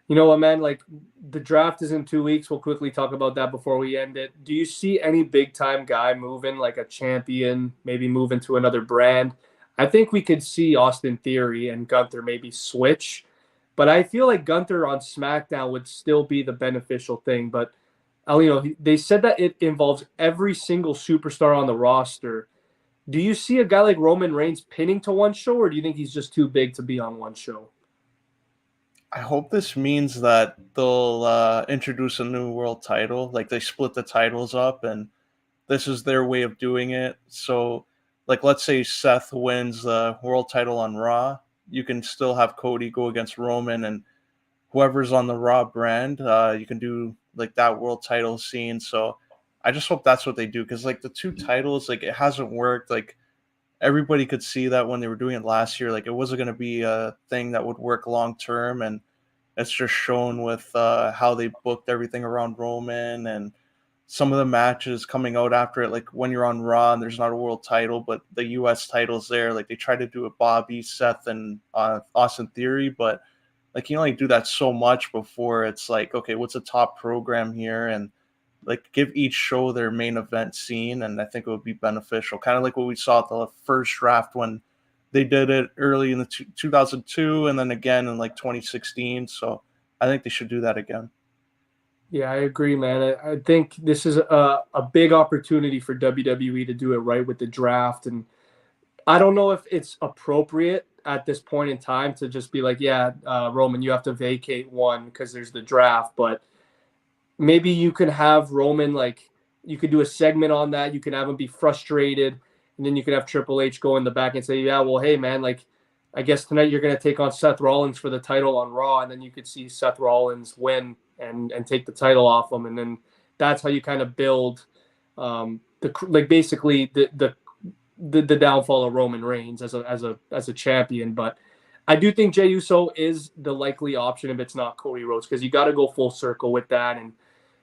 you know what, man? Like the draft is in 2 weeks. We'll quickly talk about that before we end it. Do you see any big time guy moving, like a champion, maybe moving to another brand? I think we could see Austin Theory and Gunther maybe switch, but I feel like Gunther on SmackDown would still be the beneficial thing. But Aulino, they said that it involves every single superstar on the roster. Do you see a guy like Roman Reigns pinning to one show, or do you think he's just too big to be on one show? I hope this means that they'll introduce a new world title. Like they split the titles up, and this is their way of doing it. So, like, let's say Seth wins the world title on Raw, you can still have Cody go against Roman, and whoever's on the Raw brand, you can do like that world title scene. So, I just hope that's what they do because, like, the two titles, like, it hasn't worked. Like, everybody could see that when they were doing it last year, like, it wasn't going to be a thing that would work long term, and it's just shown with how they booked everything around Roman and some of the matches coming out after it, like when you're on Raw and there's not a world title, but the U.S. title's there. Like they try to do it, Bobby, Seth, and Austin Theory, but like you only do that so much before it's like, okay, what's a top program here, and like give each show their main event scene, and I think it would be beneficial. Kind of like what we saw at the first draft when they did it early in the 2002, and then again in like 2016. So I think they should do that again. Yeah, I agree, man. I think this is a big opportunity for WWE to do it right with the draft. And I don't know if it's appropriate at this point in time to just be like, yeah, Roman, you have to vacate one because there's the draft. But maybe you can have Roman, like, you could do a segment on that. You can have him be frustrated. And then you could have Triple H go in the back and say, yeah, well, hey, man, like, I guess tonight you're going to take on Seth Rollins for the title on Raw. And then you could see Seth Rollins win and take the title off him. And then that's how you kind of build basically the downfall of Roman Reigns as a champion. But I do think Jey Uso is the likely option if it's not Cody Rhodes, because you got to go full circle with that. And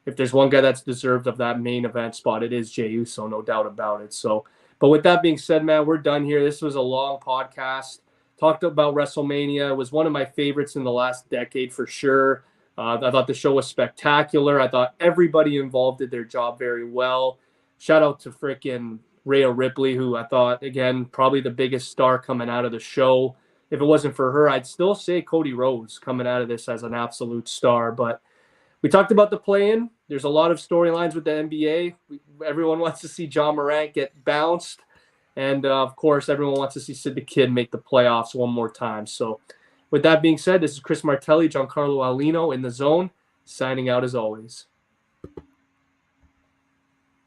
if there's one guy that's deserved of that main event spot, it is Jey Uso, no doubt about it. So, but with that being said, man, we're done here. This was a long podcast. Talked about WrestleMania. It was one of my favorites in the last decade for sure. I thought the show was spectacular. I thought everybody involved did their job very well. Shout out to freaking Rhea Ripley, who I thought, again, probably the biggest star coming out of the show. If it wasn't for her, I'd still say Cody Rhodes coming out of this as an absolute star. But we talked about the play-in. There's a lot of storylines with the NBA. Everyone wants to see John Morant get bounced. And, of course, everyone wants to see Sid the Kid make the playoffs one more time. So, with that being said, this is Chris Martelli, Giancarlo Aulino in the zone, signing out as always.